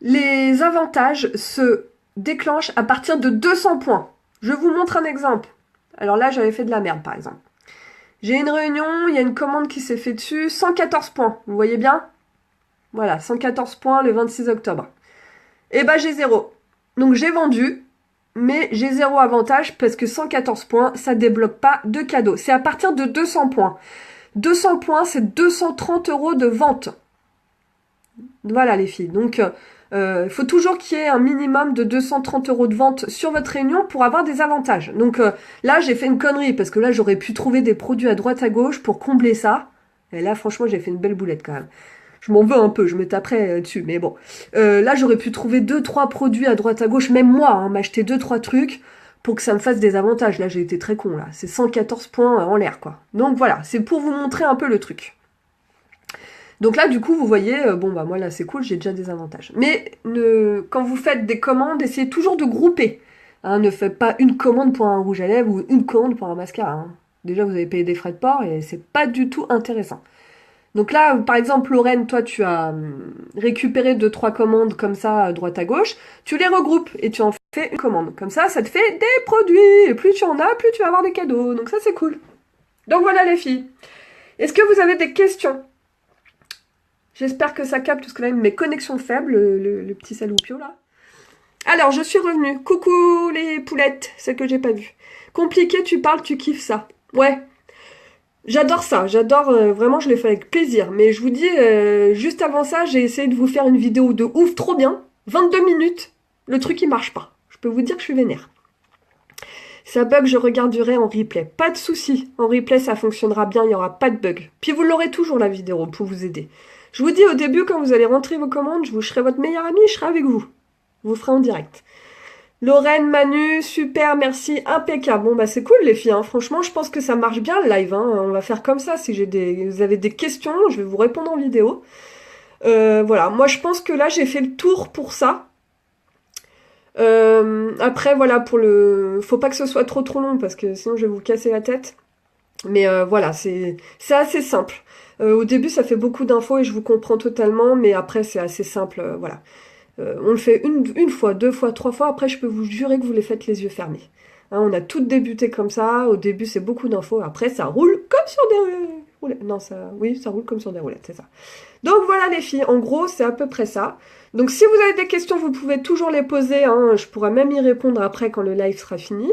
les avantages se déclenchent à partir de 200 points. Je vous montre un exemple. Alors là, j'avais fait de la merde, par exemple. J'ai une réunion, il y a une commande qui s'est faite dessus, 114 points. Vous voyez bien? Voilà, 114 points le 26 octobre. Et j'ai 0. Donc j'ai vendu, mais j'ai 0 avantage parce que 114 points, ça débloque pas de cadeau. C'est à partir de 200 points. 200 points, c'est 230 € de vente. Voilà les filles. Donc il faut toujours qu'il y ait un minimum de 230 € de vente sur votre réunion pour avoir des avantages. Donc là, j'ai fait une connerie parce que là, j'aurais pu trouver des produits à droite à gauche pour combler ça. Et là, franchement, j'ai fait une belle boulette quand même. Je m'en veux un peu, je me taperai dessus, mais bon. Là, j'aurais pu trouver 2-3 produits à droite à gauche, même moi, hein, m'acheter 2-3 trucs pour que ça me fasse des avantages. Là, j'ai été très con, là. C'est 114 points en l'air, quoi. Donc voilà, c'est pour vous montrer un peu le truc. Donc là, du coup, vous voyez, moi là, c'est cool, j'ai déjà des avantages. Mais quand vous faites des commandes, essayez toujours de grouper. Hein, ne faites pas une commande pour un rouge à lèvres ou une commande pour un mascara. Hein. Déjà, vous avez payé des frais de port et c'est pas du tout intéressant. Donc là, par exemple, Lorraine, toi, tu as récupéré 2-3 commandes comme ça, à droite à gauche. Tu les regroupes et tu en fais une commande. Comme ça te fait des produits. Et plus tu en as, plus tu vas avoir des cadeaux. Donc ça, c'est cool. Donc voilà les filles. Est-ce que vous avez des questions? J'espère que ça capte, parce que là, mes connexions faibles, le petit saloupio là. Alors, je suis revenue. Coucou les poulettes, celles que j'ai pas vues. Compliqué, tu parles, tu kiffes ça. Ouais. J'adore ça, j'adore, vraiment, je l'ai fait avec plaisir. Mais je vous dis, juste avant ça, j'ai essayé de vous faire une vidéo de ouf, trop bien. 22 minutes. Le truc, il marche pas. Je peux vous dire que je suis vénère. Ça bug, je regarderai en replay. Pas de souci. En replay, ça fonctionnera bien, il n'y aura pas de bug. Puis vous l'aurez toujours, la vidéo, pour vous aider. Je vous dis au début, quand vous allez rentrer vos commandes, je serai votre meilleure amie, je serai avec vous. Je vous ferai en direct. Lorraine, Manu, super, merci, impeccable. Bon, bah c'est cool les filles, hein. Franchement, je pense que ça marche bien le live, hein. On va faire comme ça, si vous avez des questions, je vais vous répondre en vidéo. Voilà, moi je pense que là j'ai fait le tour pour ça. Après, voilà, faut pas que ce soit trop long, parce que sinon je vais vous casser la tête. Mais voilà, c'est assez simple. Au début, ça fait beaucoup d'infos et je vous comprends totalement, mais après, c'est assez simple, voilà. On le fait une fois, deux fois, trois fois, après, je peux vous jurer que vous les faites les yeux fermés. Hein, on a toutes débuté comme ça, au début, c'est beaucoup d'infos, après, ça roule comme sur des roulettes. Non, oui, ça roule comme sur des roulettes, c'est ça. Donc voilà les filles, en gros, c'est à peu près ça. Donc si vous avez des questions, vous pouvez toujours les poser, hein, je pourrai même y répondre après quand le live sera fini.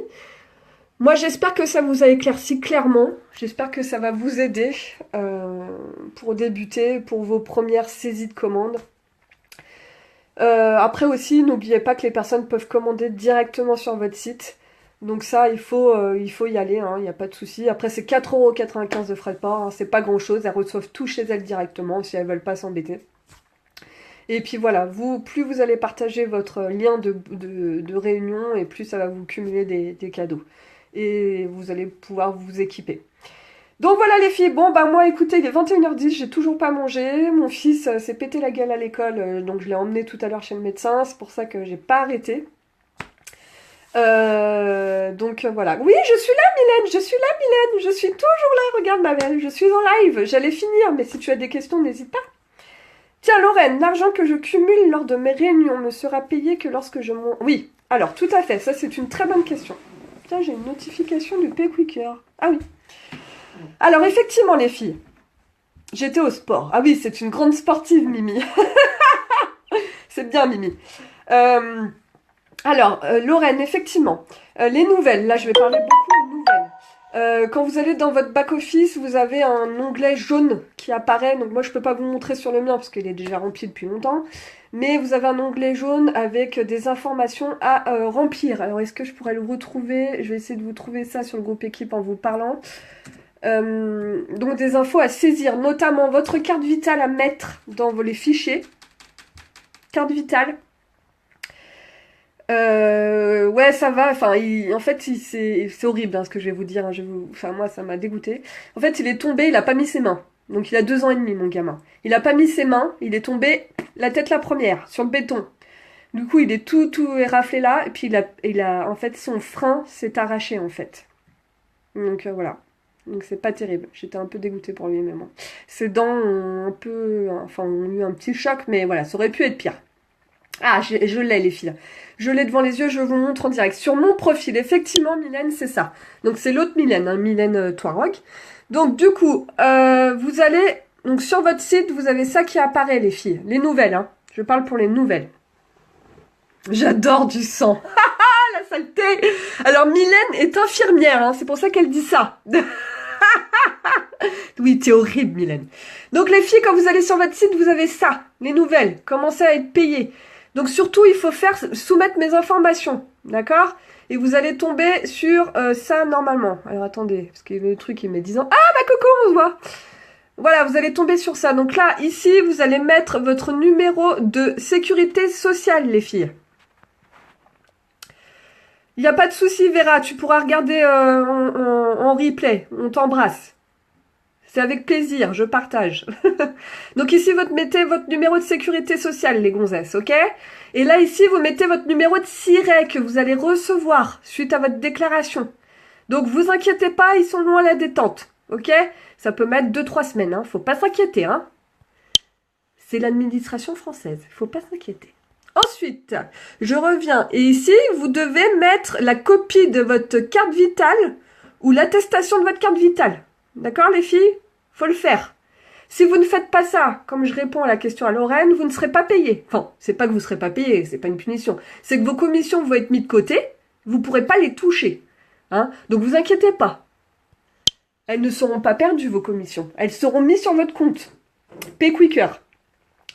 Moi, j'espère que ça vous a éclairci clairement. J'espère que ça va vous aider pour débuter, pour vos premières saisies de commandes. Après aussi, n'oubliez pas que les personnes peuvent commander directement sur votre site. Donc ça, il faut y aller, hein, il n'y a pas de souci. Après, c'est 4,95 € de frais de port, hein, c'est pas grand-chose. Elles reçoivent tout chez elles directement si elles veulent pas s'embêter. Et puis voilà, plus vous allez partager votre lien de réunion, et plus ça va vous cumuler des cadeaux. Et vous allez pouvoir vous équiper. Donc voilà les filles, bon bah moi écoutez, il est 21h10, j'ai toujours pas mangé, mon fils s'est pété la gueule à l'école, donc je l'ai emmené tout à l'heure chez le médecin, c'est pour ça que j'ai pas arrêté. Donc voilà. Oui, je suis là Mylène, je suis là Mylène, je suis toujours là, regarde ma belle, je suis en live, j'allais finir, mais si tu as des questions, n'hésite pas. Tiens Lorraine, l'argent que je cumule lors de mes réunions me sera payé que lorsque je monte... Oui, alors tout à fait, ça c'est une très bonne question. Tiens, j'ai une notification du Payquicker. Ah oui. Alors effectivement les filles, j'étais au sport. Ah oui, c'est une grande sportive Mimi. C'est bien Mimi. Alors, Lorraine, effectivement, les nouvelles, là je vais parler beaucoup de nouvelles. Quand vous allez dans votre back-office, vous avez un onglet jaune qui apparaît. Donc moi je peux pas vous montrer sur le mien parce qu'il est déjà rempli depuis longtemps. Mais vous avez un onglet jaune avec des informations à remplir. Alors est-ce que je pourrais le retrouver? Je vais essayer de vous trouver ça sur le groupe équipe en vous parlant. Donc des infos à saisir, notamment votre carte vitale à mettre dans les fichiers. Carte vitale. Ouais, ça va. Enfin, en fait, c'est horrible hein, ce que je vais vous dire. Hein, enfin, moi, ça m'a dégoûté. En fait, il est tombé, il a pas mis ses mains. Donc, il a 2 ans et demi, mon gamin. Il a pas mis ses mains, il est tombé la tête la première sur le béton. Du coup, il est tout éraflé là. Et puis, en fait, son frein s'est arraché, en fait. Donc, voilà. Donc, c'est pas terrible. J'étais un peu dégoûtée pour lui, mais bon. Ses dents ont ont eu un petit choc, mais voilà, ça aurait pu être pire. Ah, je l'ai les filles. Je l'ai devant les yeux, je vous montre en direct. Sur mon profil, effectivement, Mylène, c'est ça. Donc c'est l'autre Mylène, hein, Mylène Toirog. Donc du coup, vous allez... Donc sur votre site, vous avez ça qui apparaît, les filles. Les nouvelles, hein. Je parle pour les nouvelles. J'adore du sang. La saleté. Alors Mylène est infirmière, hein, c'est pour ça qu'elle dit ça. Oui, t'es horrible, Mylène. Donc les filles, quand vous allez sur votre site, vous avez ça. Les nouvelles. Commencez à être payées. Donc surtout, il faut soumettre mes informations, d'accord? Et vous allez tomber sur ça normalement. Alors attendez, parce qu'il y a le truc qui met 10 ans. Ah bah coucou, on se voit. Voilà, vous allez tomber sur ça. Donc là, ici, vous allez mettre votre numéro de sécurité sociale, les filles. Il n'y a pas de souci, Vera, tu pourras regarder en replay. On t'embrasse. C'est avec plaisir, je partage. Donc ici, vous mettez votre numéro de sécurité sociale, les gonzesses, ok? Et là, ici, vous mettez votre numéro de siret que vous allez recevoir suite à votre déclaration. Donc, vous inquiétez pas, ils sont loin à la détente, ok? Ça peut mettre 2-3 semaines, hein. Faut pas s'inquiéter, hein. C'est l'administration française, faut pas s'inquiéter. Ensuite, je reviens. Et ici, vous devez mettre la copie de votre carte vitale ou l'attestation de votre carte vitale. D'accord, les filles? Faut le faire. Si vous ne faites pas ça, comme je réponds à la question à Lorraine, vous ne serez pas payé. Enfin, c'est pas que vous ne serez pas payé, c'est pas une punition. C'est que vos commissions vont être mises de côté, vous ne pourrez pas les toucher. Hein? Donc vous inquiétez pas. Elles ne seront pas perdues, vos commissions. Elles seront mises sur votre compte. Payquicker.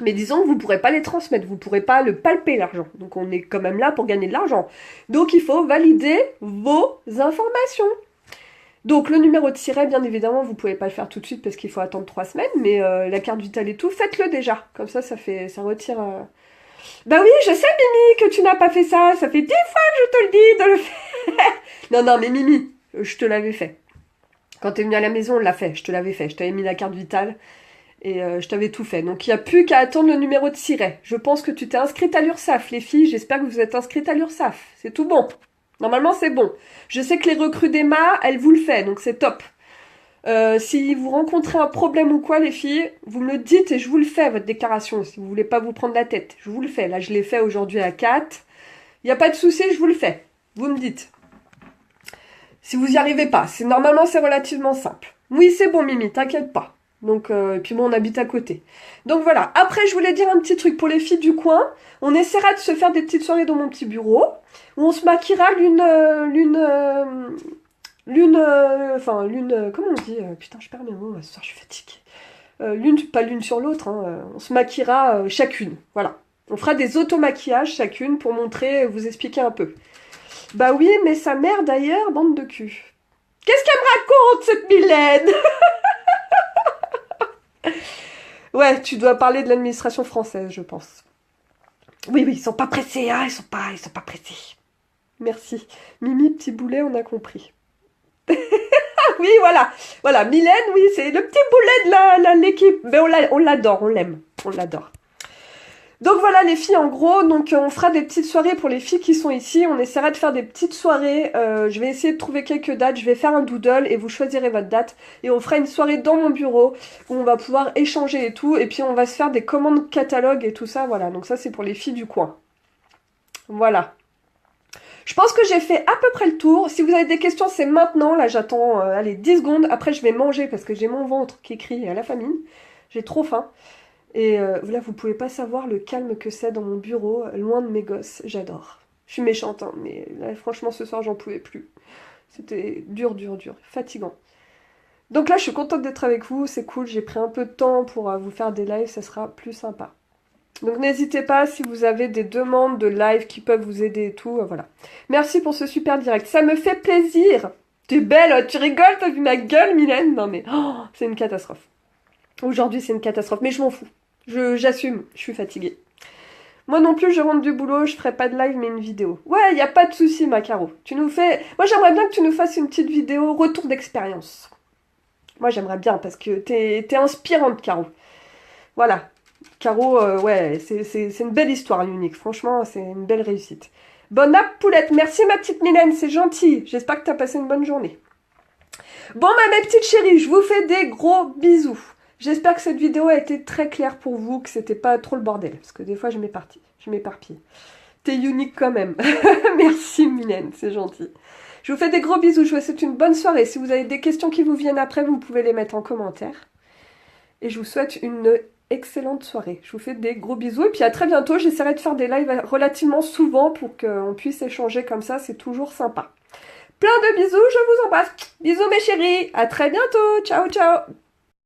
Mais disons que vous ne pourrez pas les transmettre, vous ne pourrez pas le palper, l'argent. Donc on est quand même là pour gagner de l'argent. Donc il faut valider vos informations. Donc le numéro de siret, bien évidemment, vous ne pouvez pas le faire tout de suite parce qu'il faut attendre 3 semaines, mais la carte vitale et tout, faites-le déjà. Comme ça retire Bah oui, je sais, Mimi, que tu n'as pas fait ça. Ça fait 10 fois que je te le dis de le faire. Non, non, mais Mimi, je te l'avais fait. Quand t'es venue à la maison, on l'a fait. Je te l'avais fait. Je t'avais mis la carte vitale et je t'avais tout fait. Donc il n'y a plus qu'à attendre le numéro de siret. Je pense que tu t'es inscrite à l'URSSAF, les filles. J'espère que vous êtes inscrites à l'URSSAF. C'est tout bon. Normalement, c'est bon. Je sais que les recrues d'Emma, elles vous le font, donc c'est top. Si vous rencontrez un problème ou quoi, les filles, vous me le dites et je vous le fais, votre déclaration, si vous voulez pas vous prendre la tête. Je vous le fais. Là, je l'ai fait aujourd'hui à 4. Il n'y a pas de souci, je vous le fais. Vous me dites. Si vous n'y arrivez pas, normalement, c'est relativement simple. Oui, c'est bon, Mimi, t'inquiète pas. Donc, et puis bon, on habite à côté. Donc voilà. Après, je voulais dire un petit truc pour les filles du coin. On essaiera de se faire des petites soirées dans mon petit bureau, où on se maquillera comment on dit putain, je perds mes mots, ce soir, je suis fatiguée. Pas l'une sur l'autre, hein, on se maquillera chacune, voilà. On fera des automaquillages chacune pour montrer, vous expliquer un peu. Bah oui, mais sa mère d'ailleurs, bande de cul. Qu'est-ce qu'elle me raconte, cette Mylène? Ouais, tu dois parler de l'administration française, je pense. Oui, oui, ils sont pas pressés, hein, ils sont pas pressés. Merci. Mimi, petit boulet, on a compris. Oui, voilà. Voilà, Mylène, oui, c'est le petit boulet de l'équipe. Mais on l'adore, on l'aime. On l'adore. Donc voilà les filles, en gros, donc on fera des petites soirées pour les filles qui sont ici. On essaiera de faire des petites soirées. Je vais essayer de trouver quelques dates. Je vais faire un doodle et vous choisirez votre date. Et on fera une soirée dans mon bureau où on va pouvoir échanger et tout. Et puis on va se faire des commandes catalogues et tout ça. Voilà, donc ça c'est pour les filles du coin. Voilà. Je pense que j'ai fait à peu près le tour. Si vous avez des questions, c'est maintenant. Là, j'attends, allez, 10 secondes. Après, je vais manger parce que j'ai mon ventre qui crie à la famine. J'ai trop faim. Et là, vous pouvez pas savoir le calme que c'est dans mon bureau, loin de mes gosses. J'adore. Je suis méchante, hein, mais là, franchement, ce soir, j'en pouvais plus. C'était dur, dur, dur. Fatigant. Donc là, je suis contente d'être avec vous. C'est cool. J'ai pris un peu de temps pour vous faire des lives. Ça sera plus sympa. Donc n'hésitez pas si vous avez des demandes de live qui peuvent vous aider et tout, voilà. Merci pour ce super direct, ça me fait plaisir. T'es belle, tu rigoles, t'as vu ma gueule, Mylène? Non mais, c'est une catastrophe. Aujourd'hui c'est une catastrophe, mais je m'en fous. J'assume, je suis fatiguée. Moi non plus, je rentre du boulot, je ferai pas de live mais une vidéo. Ouais, y a pas de souci, ma Caro. Moi j'aimerais bien que tu nous fasses une petite vidéo retour d'expérience. Moi j'aimerais bien parce que t'es inspirante, Caro. Voilà. Caro, ouais, c'est une belle histoire, unique. Franchement, c'est une belle réussite. Bonne app, poulette. Merci, ma petite Mylène, c'est gentil. J'espère que tu as passé une bonne journée. Bon, mes petites chéries, je vous fais des gros bisous. J'espère que cette vidéo a été très claire pour vous, que c'était pas trop le bordel. Parce que des fois, je m'éparpille. T'es unique quand même. Merci, Mylène, c'est gentil. Je vous fais des gros bisous. Je vous souhaite une bonne soirée. Si vous avez des questions qui vous viennent après, vous pouvez les mettre en commentaire. Et je vous souhaite une excellente soirée. Je vous fais des gros bisous et puis à très bientôt. J'essaierai de faire des lives relativement souvent pour qu'on puisse échanger comme ça. C'est toujours sympa. Plein de bisous, je vous embrasse. Bisous mes chéris. À très bientôt. Ciao, ciao.